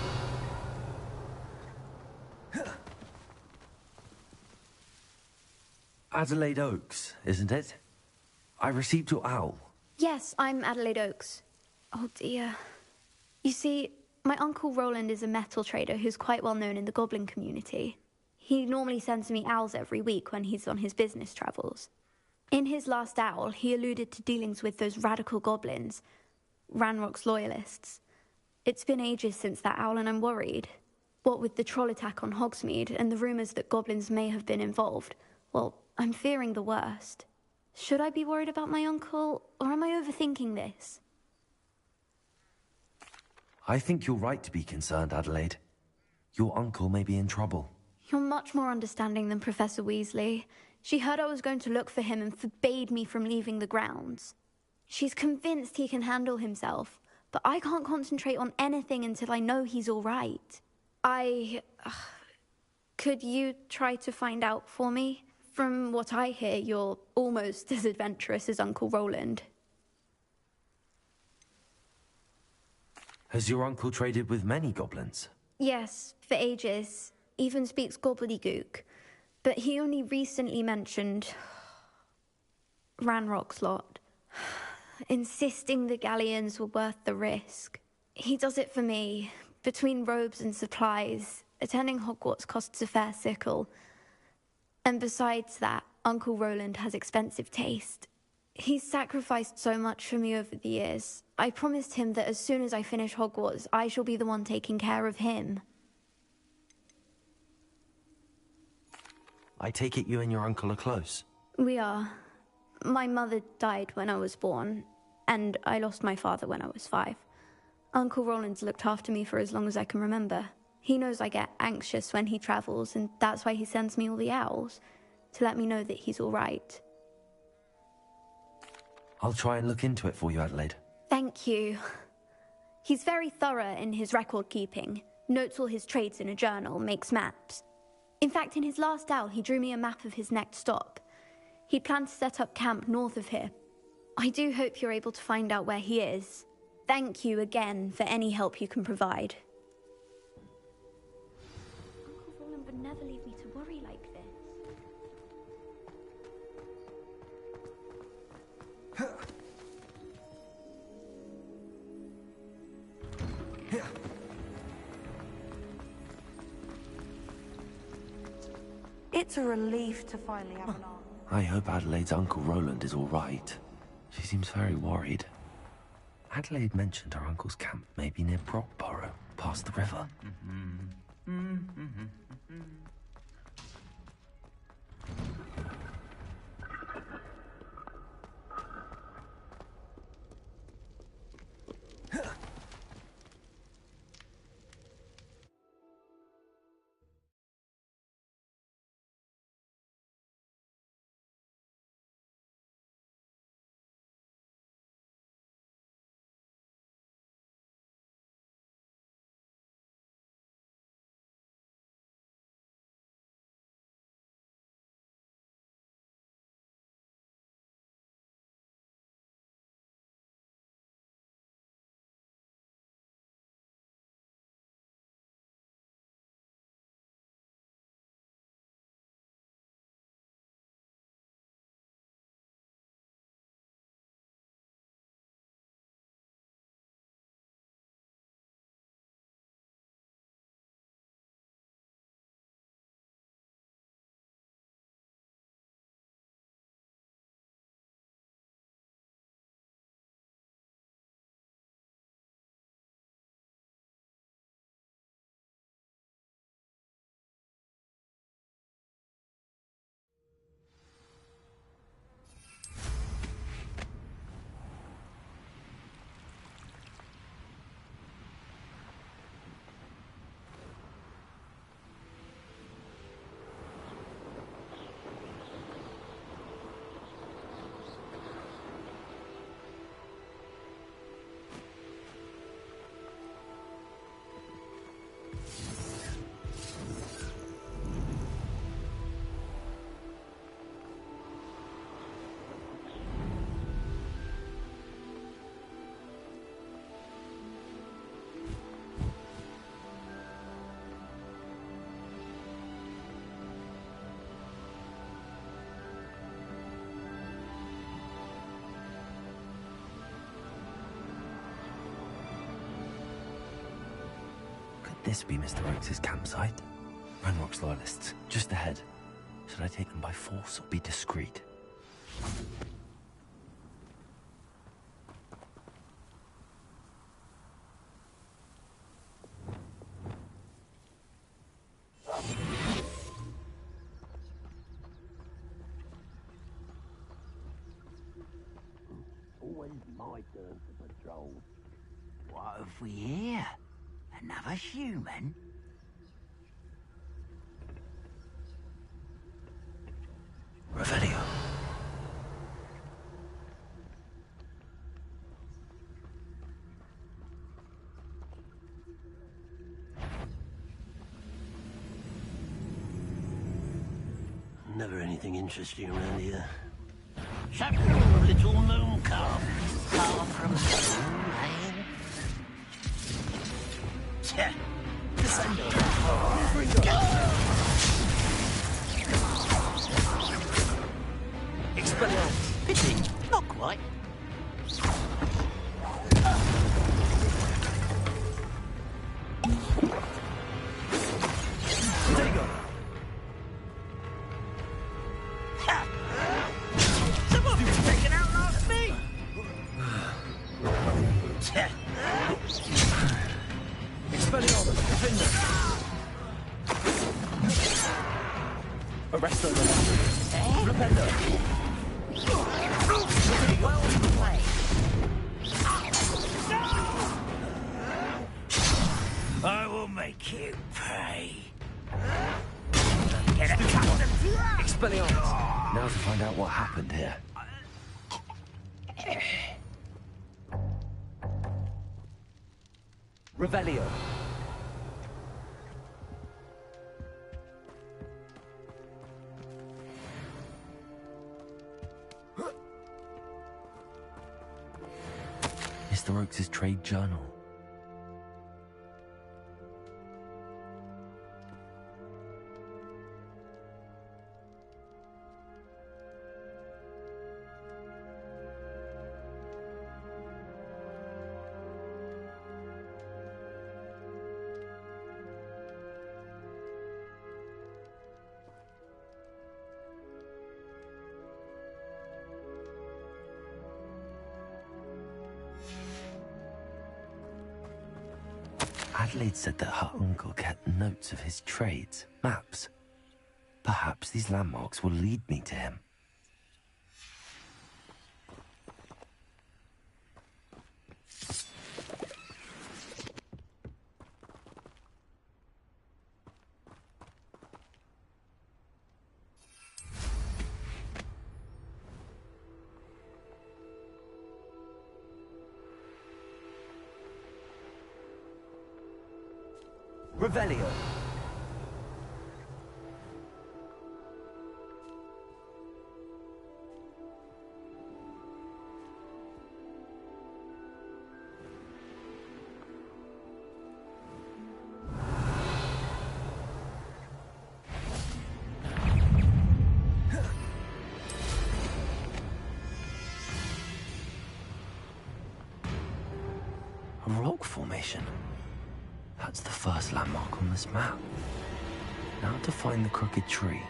Adelaide Oaks, isn't it? I received your owl. Yes, I'm Adelaide Oaks. Oh dear. You see, my Uncle Roland is a metal trader who's quite well known in the goblin community. He normally sends me owls every week when he's on his business travels. In his last owl, he alluded to dealings with those radical goblins, Ranrock's loyalists. It's been ages since that owl and I'm worried. What with the troll attack on Hogsmeade and the rumours that goblins may have been involved, well, I'm fearing the worst. Should I be worried about my uncle, or am I overthinking this? I think you're right to be concerned, Adelaide. Your uncle may be in trouble. You're much more understanding than Professor Weasley. She heard I was going to look for him and forbade me from leaving the grounds. She's convinced he can handle himself, but I can't concentrate on anything until I know he's all right. Could you try to find out for me? From what I hear, you're almost as adventurous as Uncle Roland. Has your uncle traded with many goblins? Yes, for ages. Even speaks gobbledygook. But he only recently mentioned Ranrock's lot, insisting the galleons were worth the risk. He does it for me. Between robes and supplies, attending Hogwarts costs a fair sickle. And besides that, Uncle Roland has expensive taste. He's sacrificed so much for me over the years. I promised him that as soon as I finish Hogwarts, I shall be the one taking care of him. I take it you and your uncle are close. We are. My mother died when I was born, and I lost my father when I was 5. Uncle Roland's looked after me for as long as I can remember. He knows I get anxious when he travels, and that's why he sends me all the owls, to let me know that he's all right. I'll try and look into it for you, Adelaide. Thank you. He's very thorough in his record keeping, notes all his trades in a journal, makes maps. In fact, in his last owl, he drew me a map of his next stop. He planned to set up camp north of here. I do hope you're able to find out where he is. Thank you again for any help you can provide. Uncle Roland would never leave me to worry like this. It's a relief to finally have an aunt. I hope Adelaide's Uncle Roland is all right. She seems very worried. Adelaide mentioned her uncle's camp may be near Brockborough, past the river. this be Mr. Oakes' campsite? Ranrock's loyalists, just ahead. Should I take them by force or be discreet? Always my turn to patrol. What have we here? Another human? Revelio. Never anything interesting around here. Shut your little moon calf. Far from home, eh? Tch, Expelliarmus. Pity, not quite. There you go. Ha! Some of you were taken out last me. Expelliarmus, defender. Arresto the Repender. Well played. I will make you pay. Get accustomed to that. Expelliarmus. Now to find out what happened here. Revelio. Mr. Oakes' trade journal. Adelaide said that her uncle kept notes of his trades, maps. Perhaps these landmarks will lead me to him. Revelio. A rock formation. That's the first landmark on this map. Now to find the crooked tree.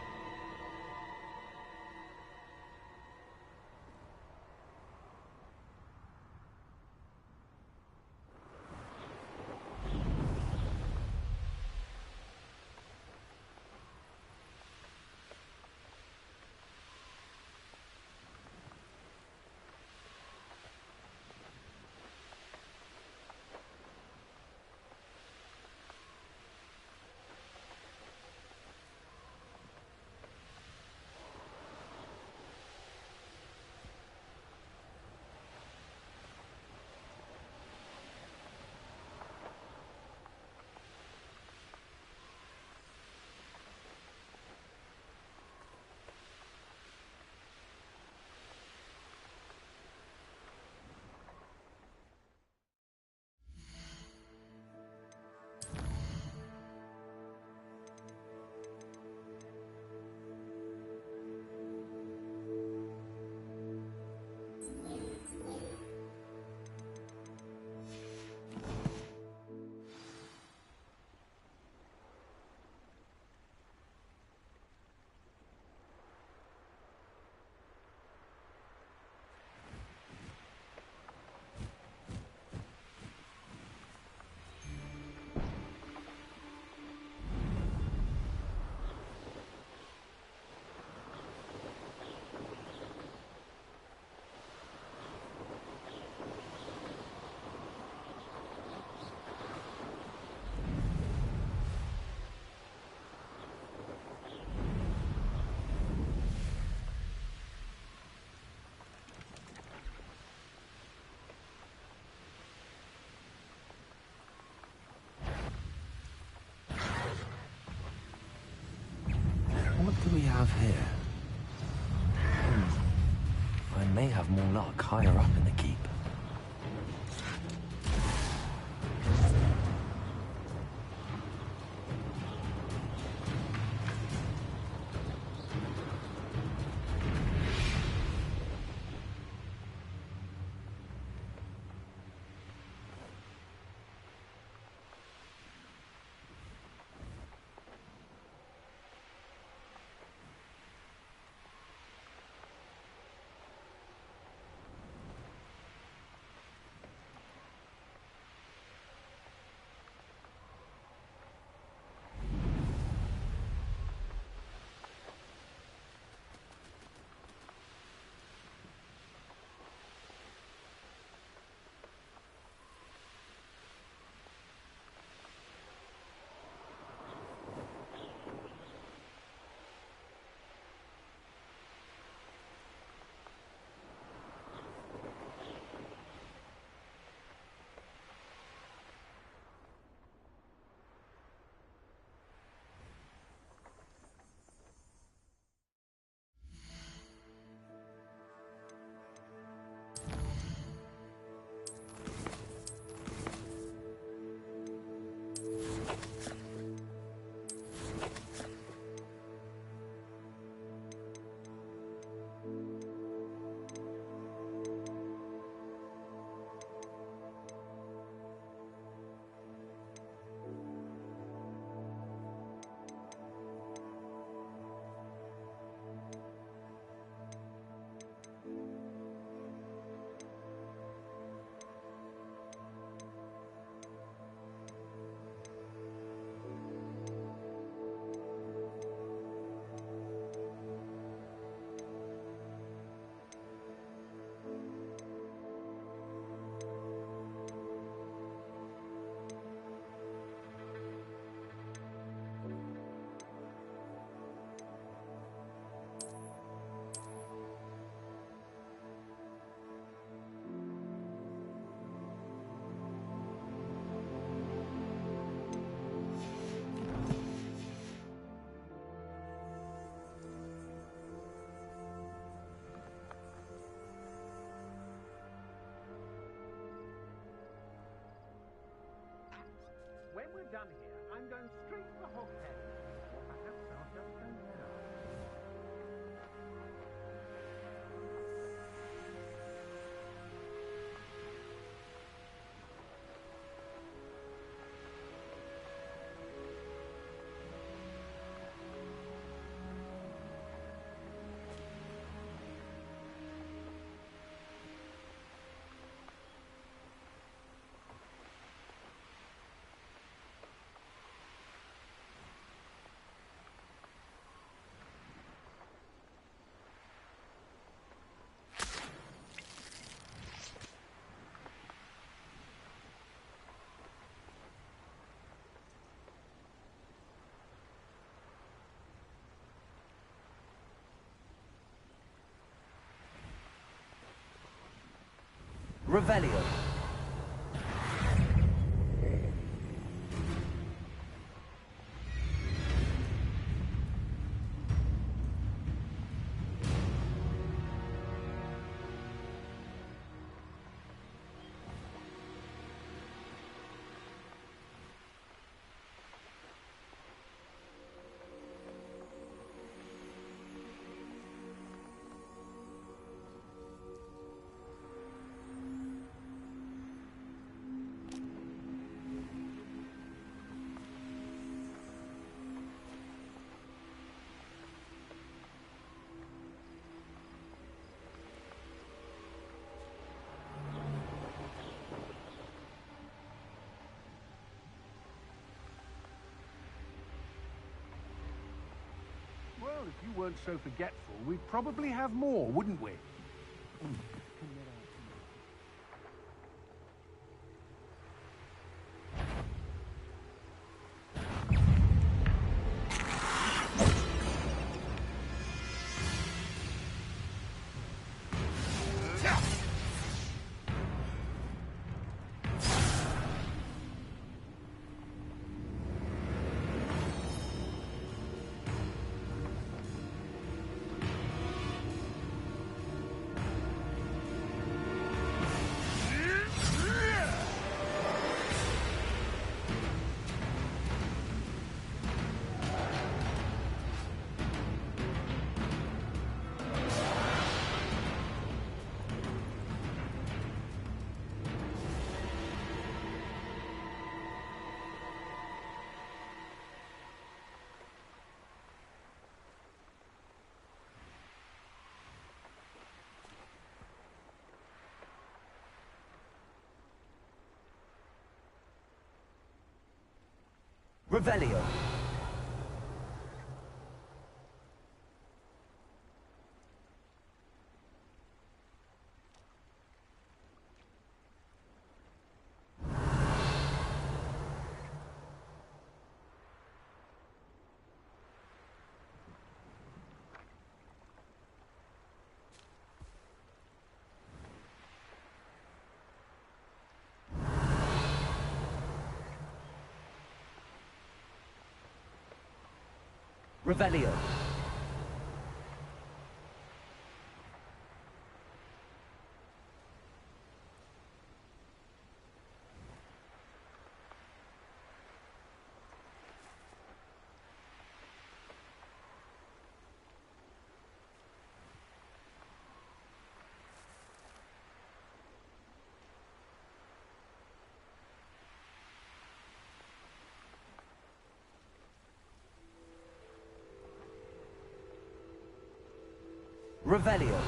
have here? I may have more luck higher up in the keep. When we're done here, I'm going straight to the hogshead. Or perhaps I'll just go now. Revelio. Well, if you weren't so forgetful, we'd probably have more, wouldn't we? Revelio. Revelio. Revelio.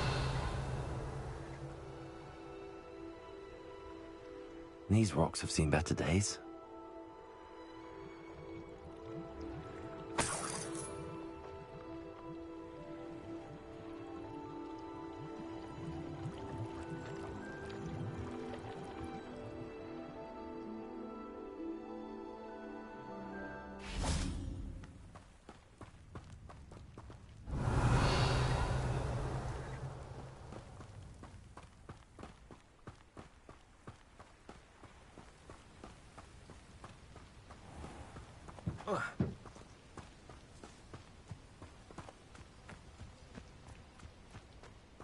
These rocks have seen better days.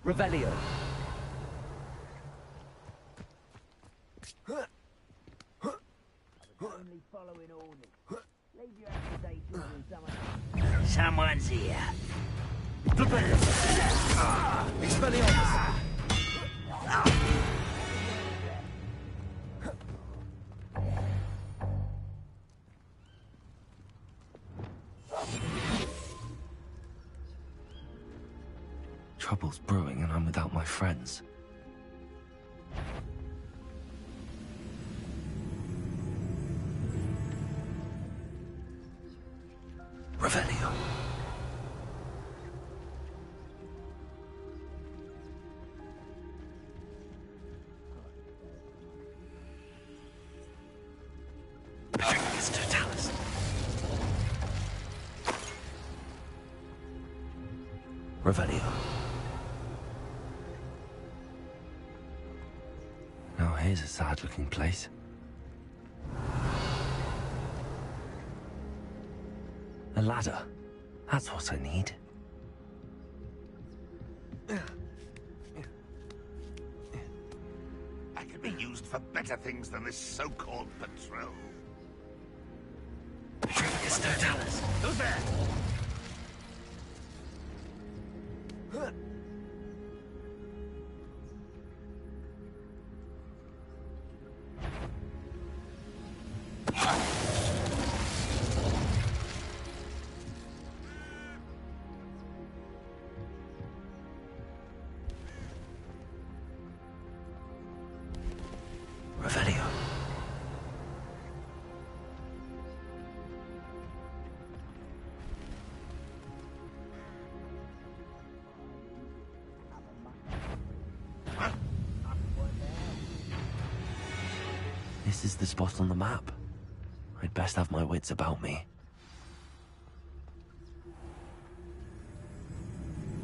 Revelio. Only following orders. Leave your accusations with someone. Someone's here. Expelliarmus. Trouble's brewing and I'm without my friends. Revelio. Patricius Totalis. Revelio. Now here's a sad-looking place. A ladder. That's what I need. I could be used for better things than this so-called patrol. Patricius Totalis. Who's there? Revelio. This is the spot on the map. I'd best have my wits about me.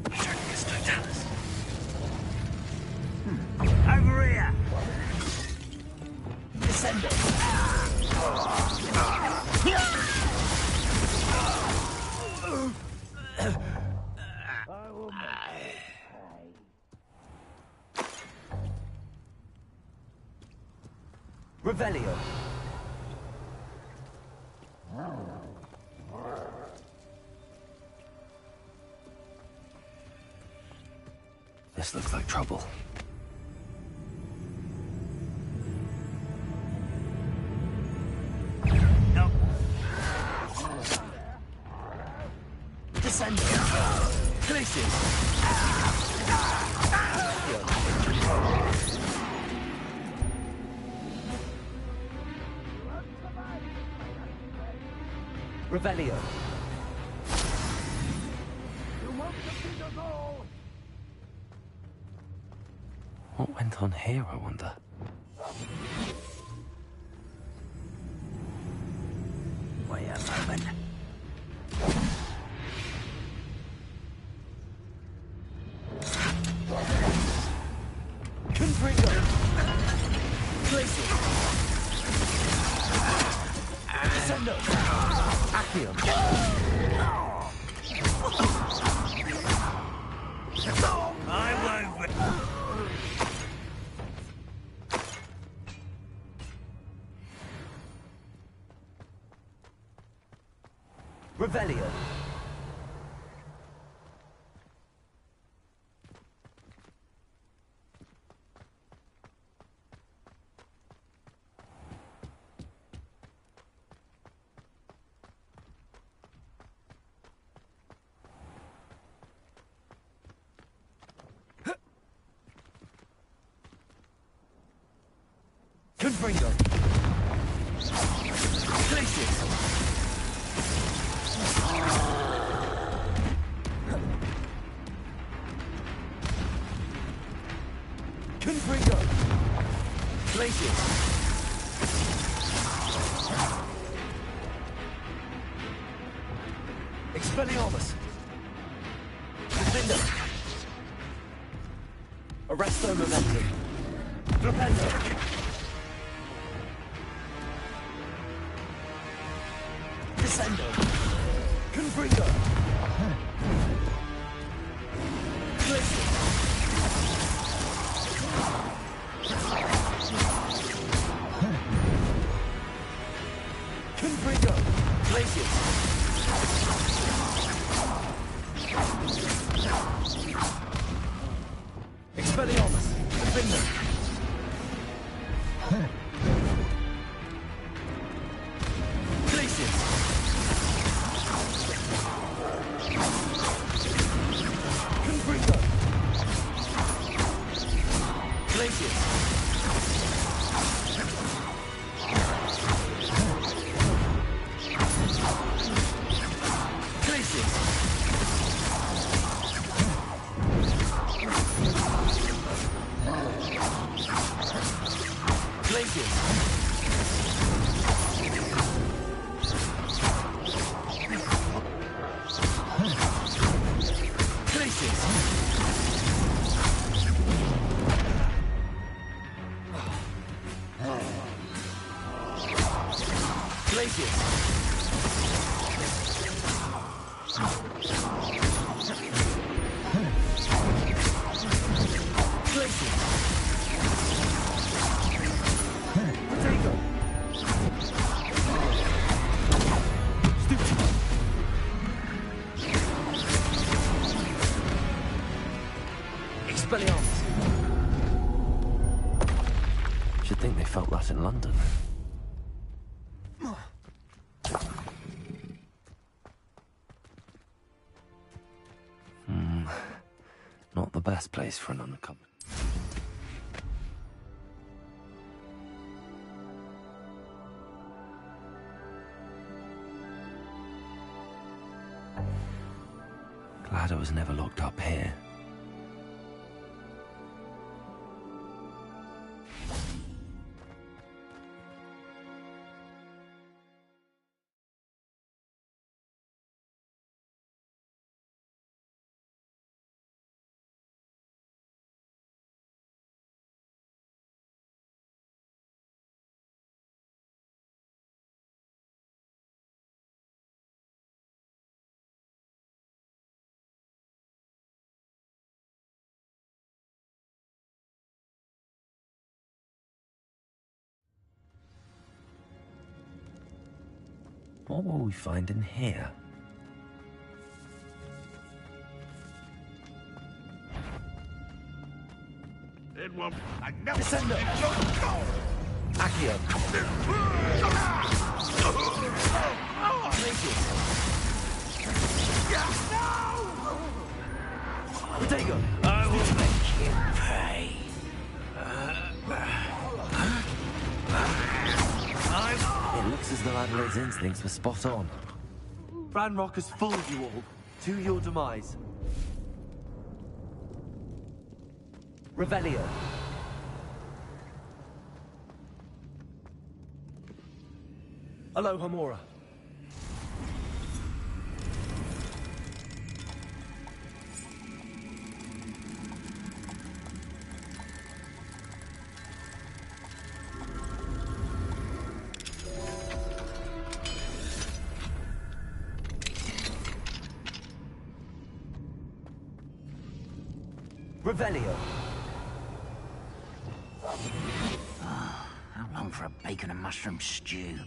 Patricius Totalis. Over here! Descendo. Revelio. This looks like trouble. No. Descendo. Glacius. Revelio. You want to see us all? What went on here, I wonder? Wait a moment. Confringo! Glacier! Descendo! Accio! I won't. Revelio. Confringo. Glacier. Confringo. Glacier. Expelliarmus. Defender. Arresto momentum. Flipendo. Descendo. Confringo. Glacier. Confringo. Glacier. Expelliarmus. Defender. Glacier. Confringo. Glacier. Glacier. Glacier. Glacier. Glacier. Potato. Stupid. Expelliarmus. Should think they felt that in London. Not the best place for an undercover. Glad I was never locked up here. What will we find in here? It won't. I never. Descendo. Accio. Potato. I will make you pay. It looks as though Adelaide's instincts were spot on. Ranrock has fooled you all, to your demise. Revelio. Aloha Mora. Revelio. How long for a bacon and mushroom stew?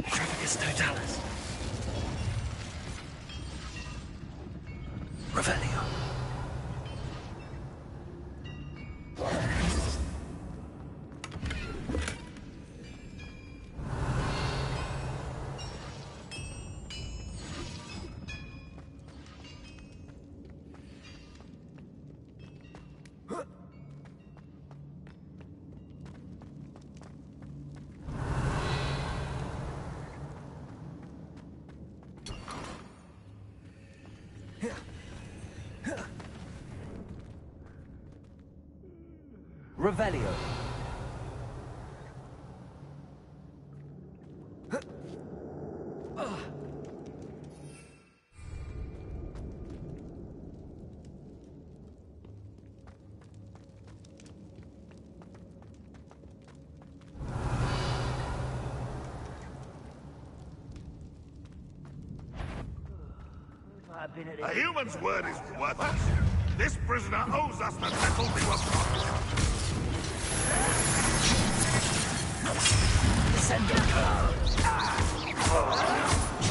Trafficus Totalis. Revelio. Revelio. A human's word is worthless. This prisoner owes us the metal we were promised.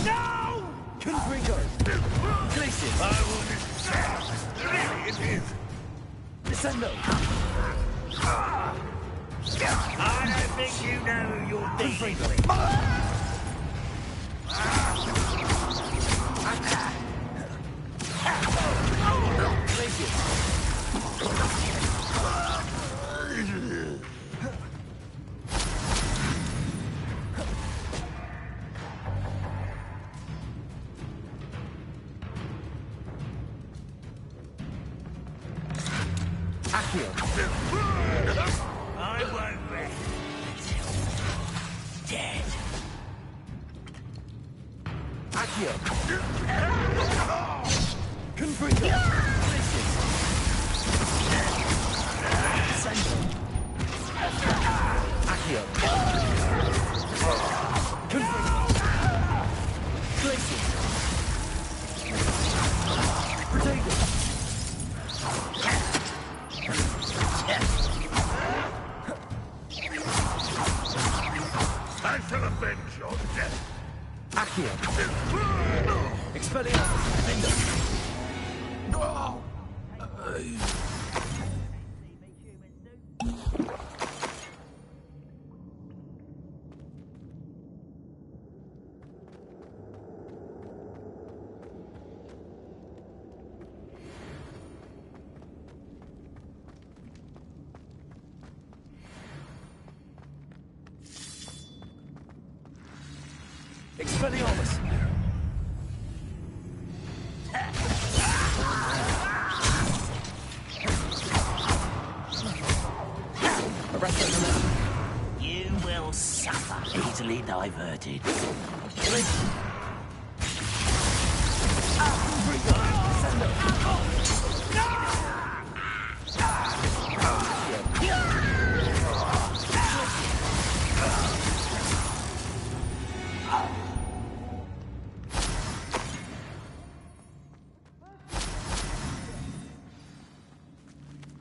No! Confringo! Glacius! I will be... Really, it is. Descendo! I don't think you know who you're dealing with. I won't rest until dead. Accio! Confringo! Descendo! Accio! Confringo! Glacius! Protego! Time to avenge your death. Accio! Expelliarmus! Finger! Expelliarmus! You will suffer. Easily diverted.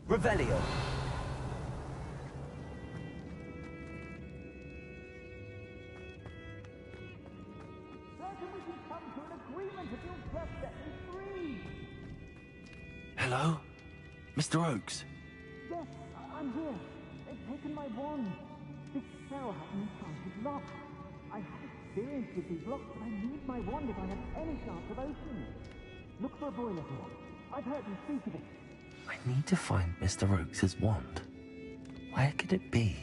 Revelio. Hello? Mr. Oakes? Yes, I'm here. They've taken my wand. This cell has an enchanted lock. I have experience with these locks, but I need my wand if I have any chance of opening it. Look for a boiler here. I've heard them speak of it. I need to find Mr. Oakes' wand. Where could it be?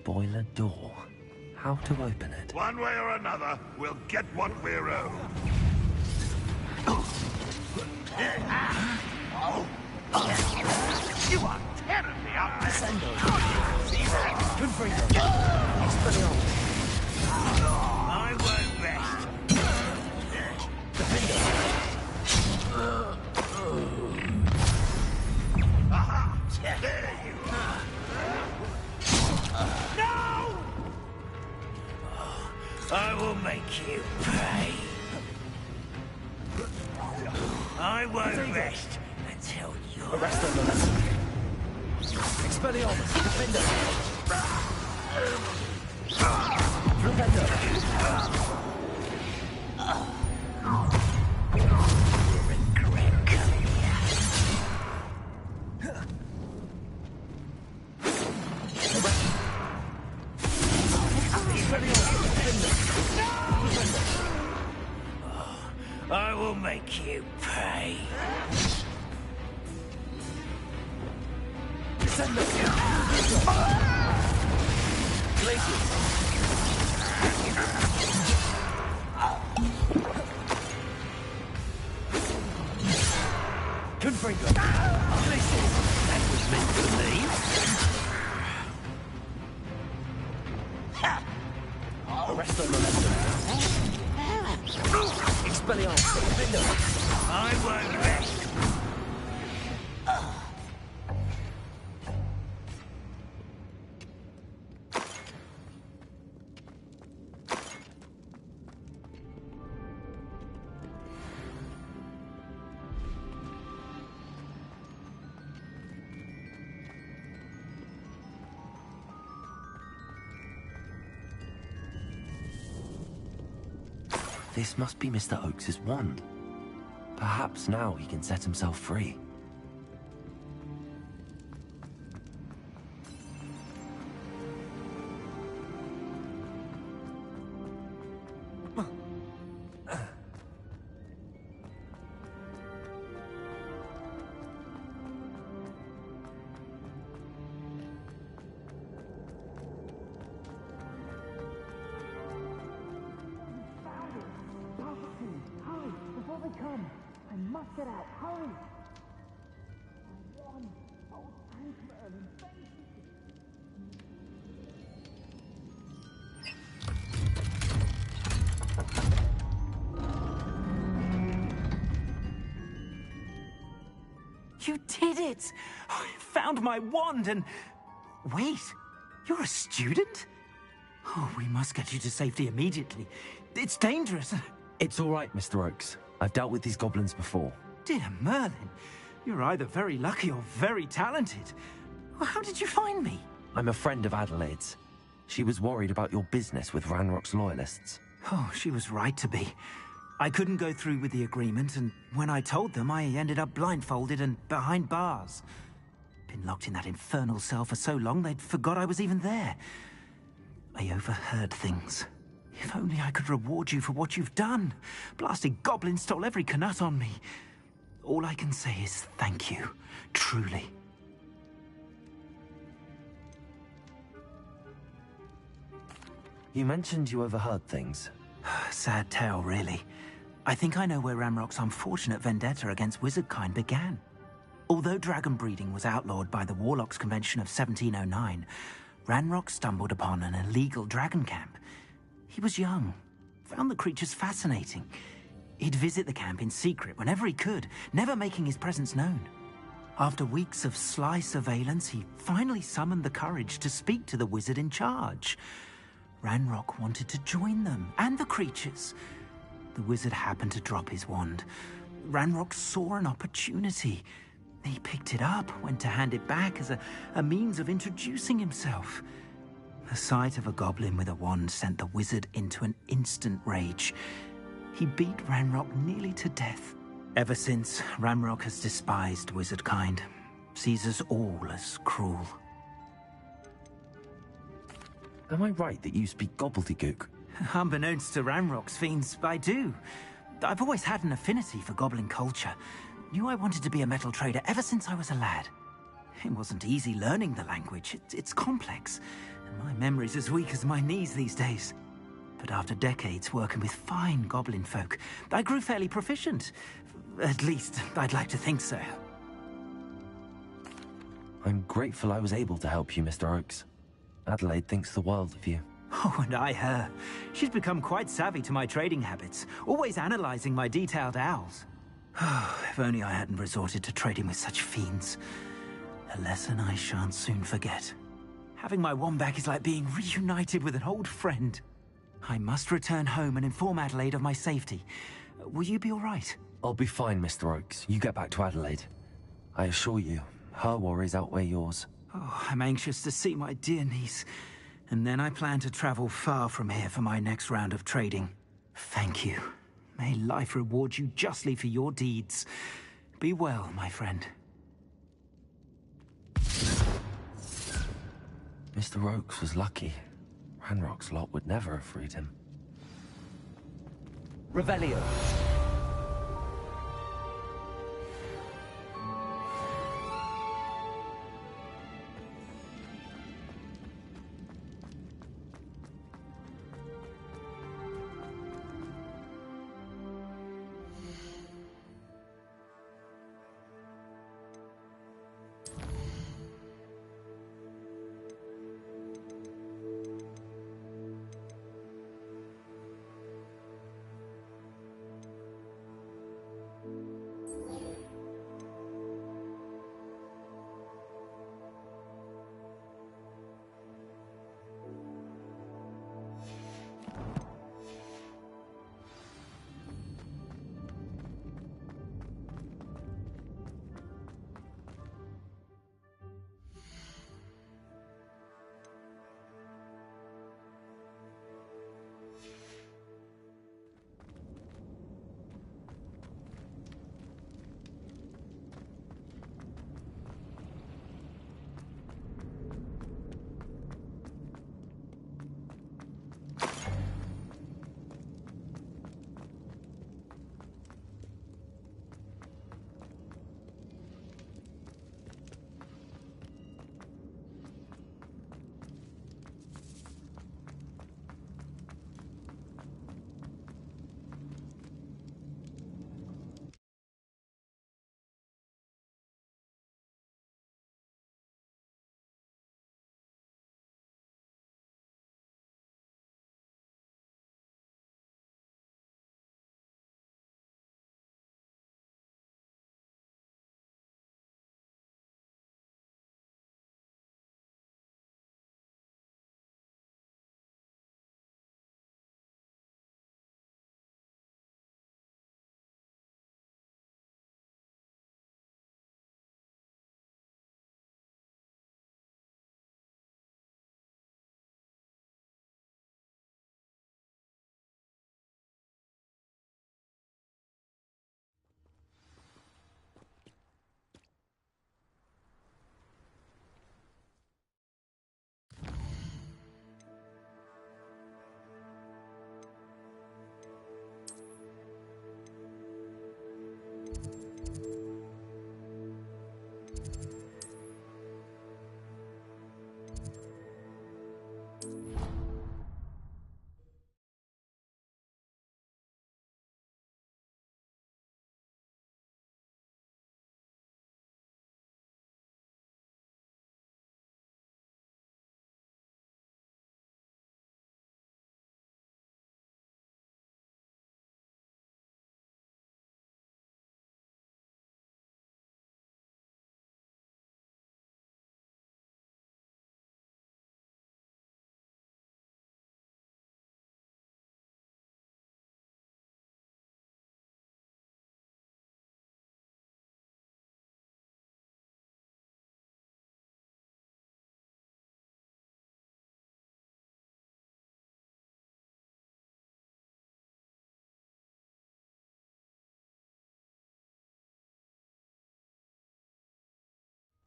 Boiler door. How to open it? One way or another, we'll get what we're owed. You are terribly outmatched. I won't rest. Aha! There you are. No! I will make you pay. I won't rest until you're... Arrest them, Melissa. Expelliarmus, Defender. I will make you pay. Confringo. That was meant for me. Arrest them, Melissa. Expelliarmus, Defender. I won't rest. This must be Mr. Oakes's wand. Perhaps now he can set himself free. Get out, hurry! My wand! Oh, thank Merlin, thank you! You did it! I found my wand and... Wait, you're a student? Oh, we must get you to safety immediately. It's dangerous. It's all right, Mr. Oakes. I've dealt with these goblins before. Dear Merlin, you're either very lucky or very talented. Well, how did you find me? I'm a friend of Adelaide's. She was worried about your business with Ranrock's loyalists. Oh, she was right to be. I couldn't go through with the agreement, and when I told them, I ended up blindfolded and behind bars. Been locked in that infernal cell for so long, they'd forgot I was even there. I overheard things. If only I could reward you for what you've done. Blasted goblin stole every canut on me. All I can say is thank you, truly. You mentioned you overheard things. Sad tale, really. I think I know where Ranrock's unfortunate vendetta against wizardkind began. Although dragon breeding was outlawed by the Warlocks Convention of 1709, Ranrock stumbled upon an illegal dragon camp. He was young, found the creatures fascinating. He'd visit the camp in secret whenever he could, never making his presence known. After weeks of sly surveillance, he finally summoned the courage to speak to the wizard in charge. Ranrock wanted to join them, and the creatures. The wizard happened to drop his wand. Ranrock saw an opportunity. He picked it up, went to hand it back as a means of introducing himself. The sight of a goblin with a wand sent the wizard into an instant rage. He beat Ranrock nearly to death. Ever since, Ranrock has despised wizardkind, sees us all as cruel. Am I right that you speak gobbledygook? Unbeknownst to Ranrock's fiends, I do. I've always had an affinity for goblin culture. Knew I wanted to be a metal trader ever since I was a lad. It wasn't easy learning the language. It's complex. My memory's as weak as my knees these days. But after decades working with fine goblin folk, I grew fairly proficient. At least, I'd like to think so. I'm grateful I was able to help you, Mr. Oakes. Adelaide thinks the world of you. Oh, and I her. She's become quite savvy to my trading habits, always analyzing my detailed owls. If only I hadn't resorted to trading with such fiends. A lesson I shan't soon forget. Having my wand back is like being reunited with an old friend. I must return home and inform Adelaide of my safety. Will you be all right? I'll be fine, Mr. Oakes. You get back to Adelaide. I assure you, her worries outweigh yours. Oh, I'm anxious to see my dear niece. And then I plan to travel far from here for my next round of trading. Thank you. May life reward you justly for your deeds. Be well, my friend. Mr. Oakes was lucky. Ranrock's lot would never have freed him. Revelio.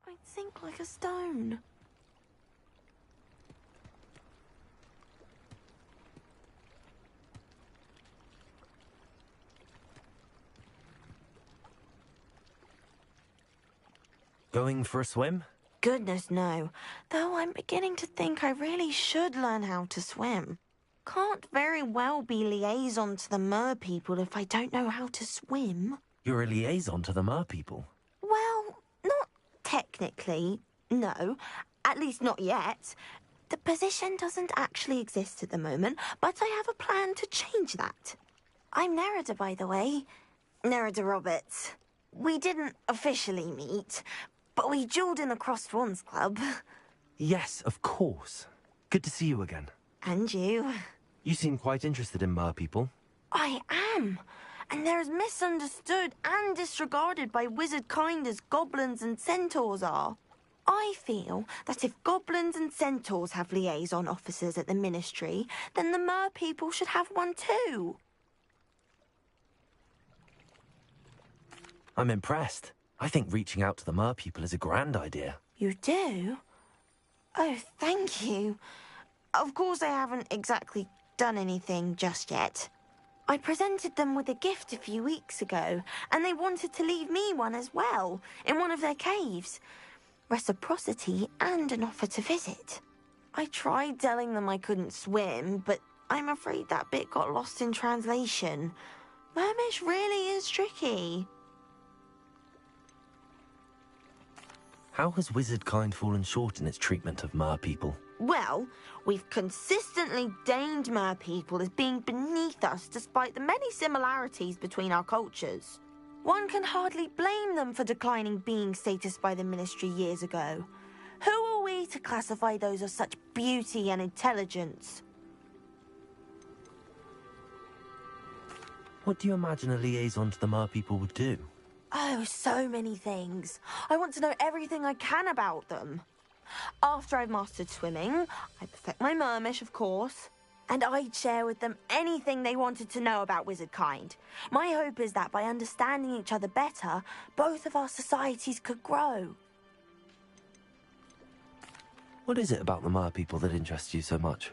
I sink like a stone. Going for a swim? goodness, no. Though I'm beginning to think I really should learn how to swim. Can't very well be liaison to the mer people if I don't know how to swim. You're a liaison to the mer people. Well, not technically, no. At least not yet. The position doesn't actually exist at the moment, but I have a plan to change that. I'm Nerida, by the way. Nerida Roberts. We didn't officially meet, but we duelled in the Crossed Swans Club. Yes, of course. Good to see you again. And you. You seem quite interested in mer people. I am. And they're as misunderstood and disregarded by wizard kind as goblins and centaurs are. I feel that if goblins and centaurs have liaison officers at the Ministry, then the mer people should have one too. I'm impressed. I think reaching out to the mer people is a grand idea. You do? Oh, thank you. Of course I haven't exactly done anything just yet. I presented them with a gift a few weeks ago, and they wanted to leave me one as well, in one of their caves. Reciprocity and an offer to visit. I tried telling them I couldn't swim, but I'm afraid that bit got lost in translation. Mermish really is tricky. How has wizard kind fallen short in its treatment of mer people? Well, we've consistently deigned mer people as being beneath us despite the many similarities between our cultures. One can hardly blame them for declining being status by the Ministry years ago. Who are we to classify those of such beauty and intelligence? What do you imagine a liaison to the mer people would do? Oh, so many things. I want to know everything I can about them. After I've mastered swimming, I perfect my mermish, of course, and I'd share with them anything they wanted to know about wizard kind. My hope is that by understanding each other better, both of our societies could grow. What is it about the mer people that interests you so much?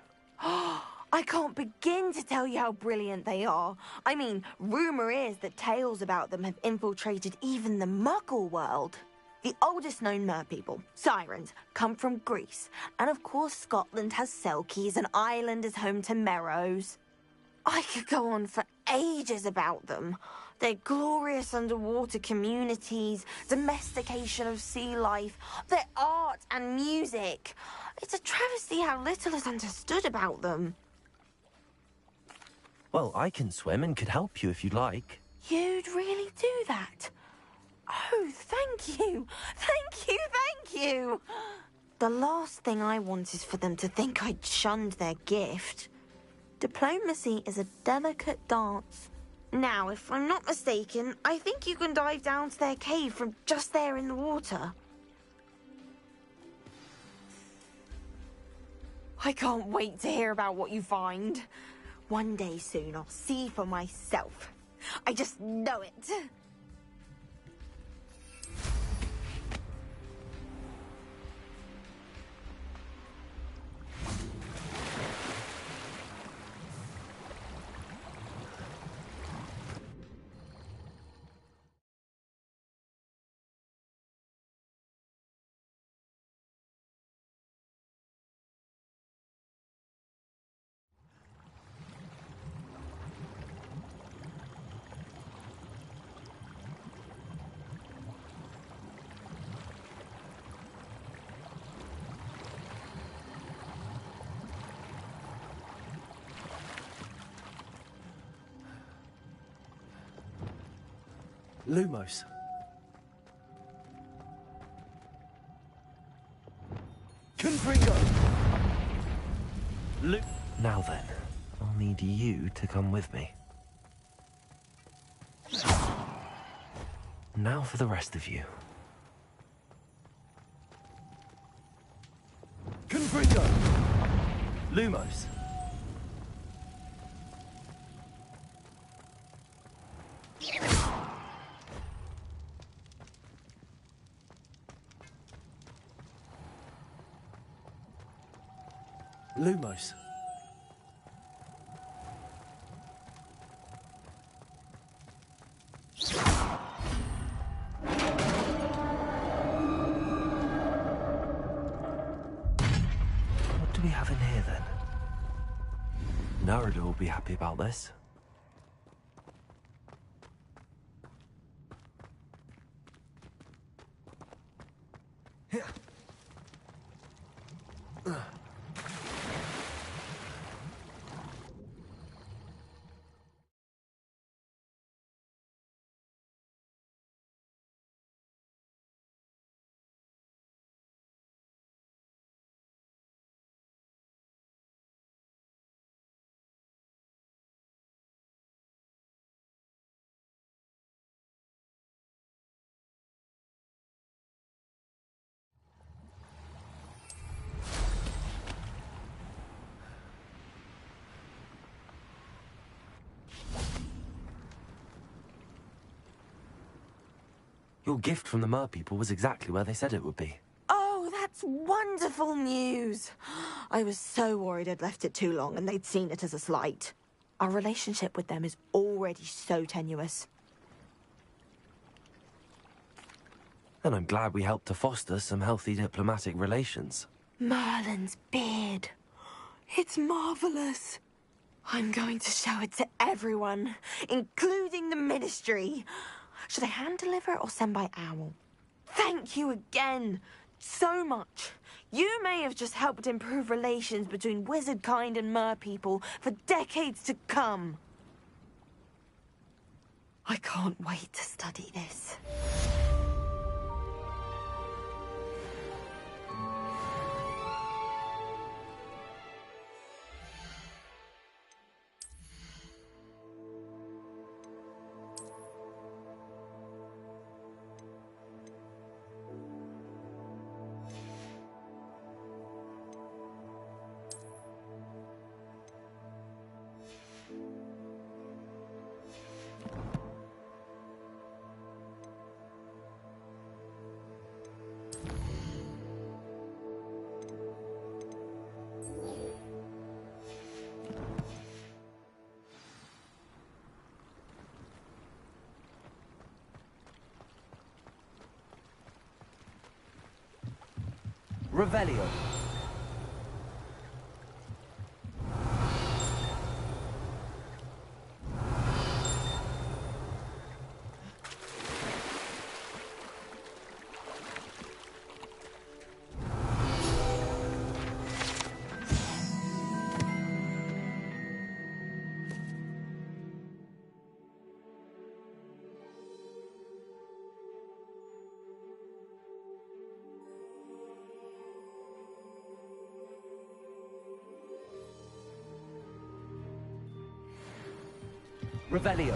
I can't begin to tell you how brilliant they are. I mean, rumour is that tales about them have infiltrated even the Muggle world. The oldest known mer people, sirens, come from Greece. And of course Scotland has Selkies and Ireland is home to Merrows. I could go on for ages about them. Their glorious underwater communities, domestication of sea life, their art and music. It's a travesty how little is understood about them. Well, I can swim and could help you if you'd like. You'd really do that? Oh, thank you. Thank you, thank you. The last thing I want is for them to think I'd shunned their gift. Diplomacy is a delicate dance. Now, if I'm not mistaken, I think you can dive down to their cave from just there in the water. I can't wait to hear about what you find. One day soon, I'll see for myself. I just know it. Lumos. Confringo! Now then, I'll need you to come with me. Now for the rest of you. Confringo! Lumos. Lumos. we have in here, then? Narada will be happy about this. Your gift from the Mer people was exactly where they said it would be. Oh, that's wonderful news. I was so worried I'd left it too long and they'd seen it as a slight. Our relationship with them is already so tenuous. And I'm glad we helped to foster some healthy diplomatic relations. Merlin's beard. It's marvelous. I'm going to show it to everyone, including the Ministry. Should I hand deliver it or send by owl? Thank you again so much. You may have just helped improve relations between wizard kind and mer people for decades to come. I can't wait to study this. Revelio. Revelio.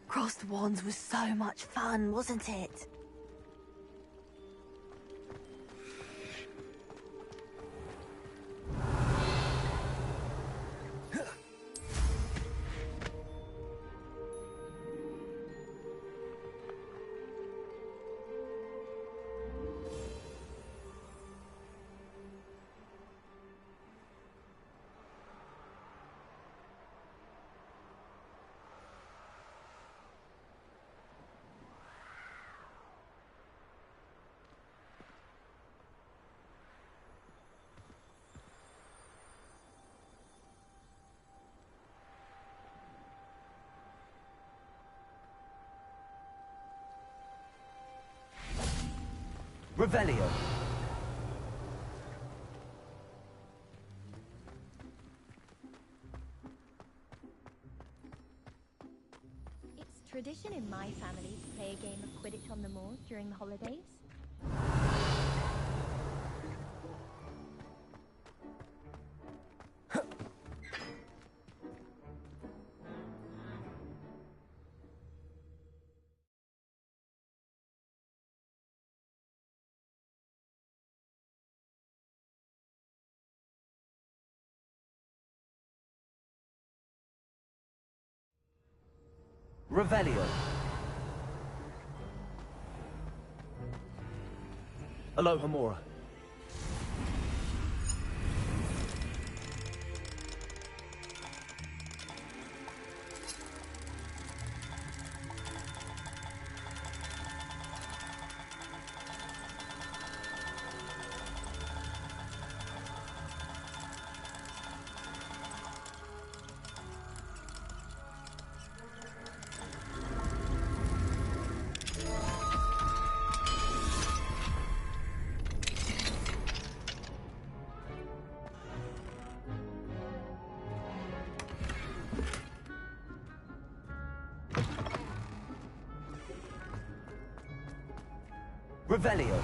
Crossed Wands was so much fun, wasn't it? Revelio. It's tradition in my family to play a game of Quidditch on the moors during the holidays. Revelio. Aloha Mora. Revelio.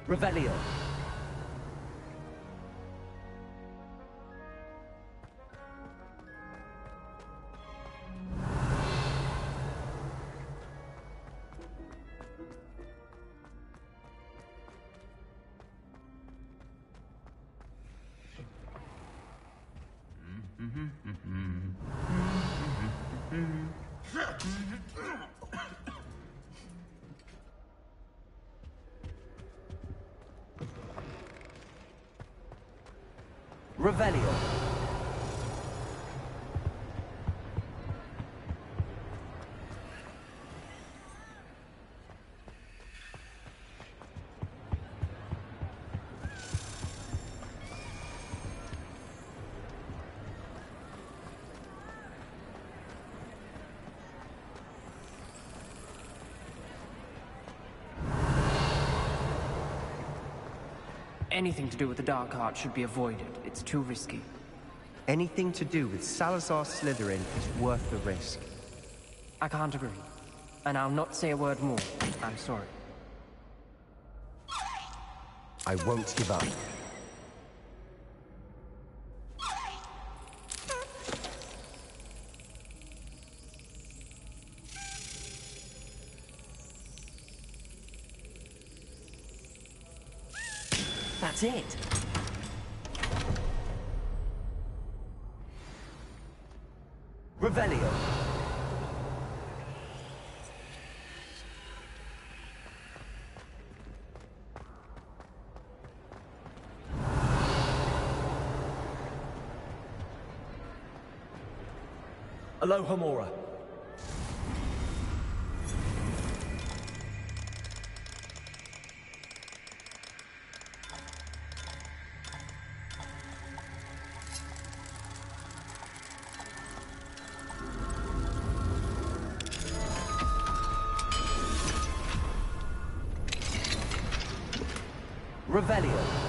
Revelio. Revelio. Anything to do with the Dark Art should be avoided. It's too risky. Anything to do with Salazar Slytherin is worth the risk. I can't agree. And I'll not say a word more. I'm sorry. I won't give up. That's it. Revelio. Aloha Mora. Revelio.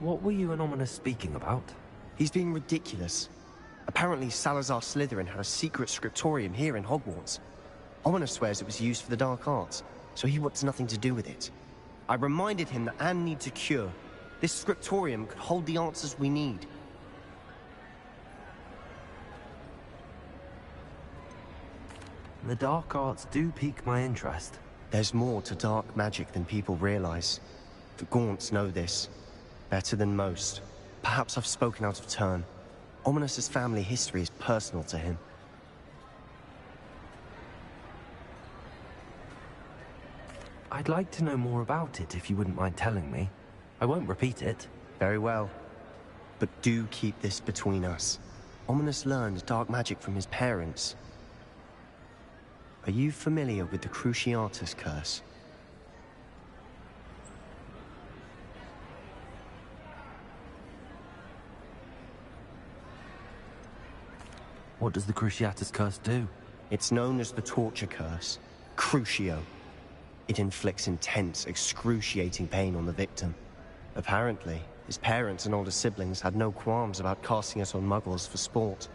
What were you and Ominous speaking about? He's being ridiculous. Apparently Salazar Slytherin had a secret scriptorium here in Hogwarts. Ominous swears it was used for the Dark Arts, so he wants nothing to do with it. I reminded him that Anne needs a cure. This scriptorium could hold the answers we need. The Dark Arts do pique my interest. There's more to dark magic than people realize. The Gaunts know this. Better than most. Perhaps I've spoken out of turn. Ominous's family history is personal to him. I'd like to know more about it if you wouldn't mind telling me. I won't repeat it. Very well. But do keep this between us. Ominous learned dark magic from his parents. Are you familiar with the Cruciatus curse? What does the Cruciatus curse do? It's known as the torture curse. Crucio. It inflicts intense, excruciating pain on the victim. Apparently, his parents and older siblings had no qualms about casting it on muggles for sport.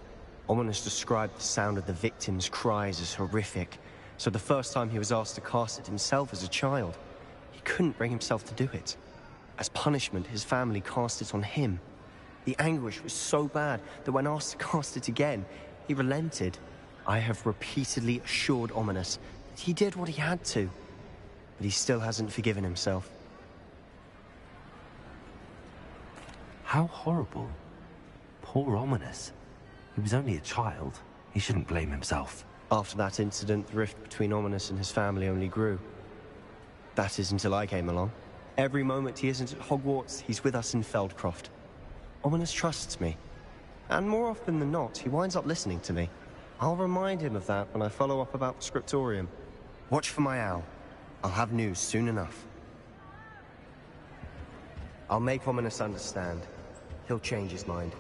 Ominous described the sound of the victim's cries as horrific, so the first time he was asked to cast it himself as a child, he couldn't bring himself to do it. As punishment, his family cast it on him. The anguish was so bad that when asked to cast it again, he relented. I have repeatedly assured Ominous that he did what he had to, but he still hasn't forgiven himself. How horrible. Poor Ominous. He was only a child. He shouldn't blame himself. After that incident, the rift between Ominous and his family only grew. That is until I came along. Every moment he isn't at Hogwarts, he's with us in Feldcroft. Ominous trusts me. And more often than not, he winds up listening to me. I'll remind him of that when I follow up about the scriptorium. Watch for my owl. I'll have news soon enough. I'll make Ominous understand. He'll change his mind.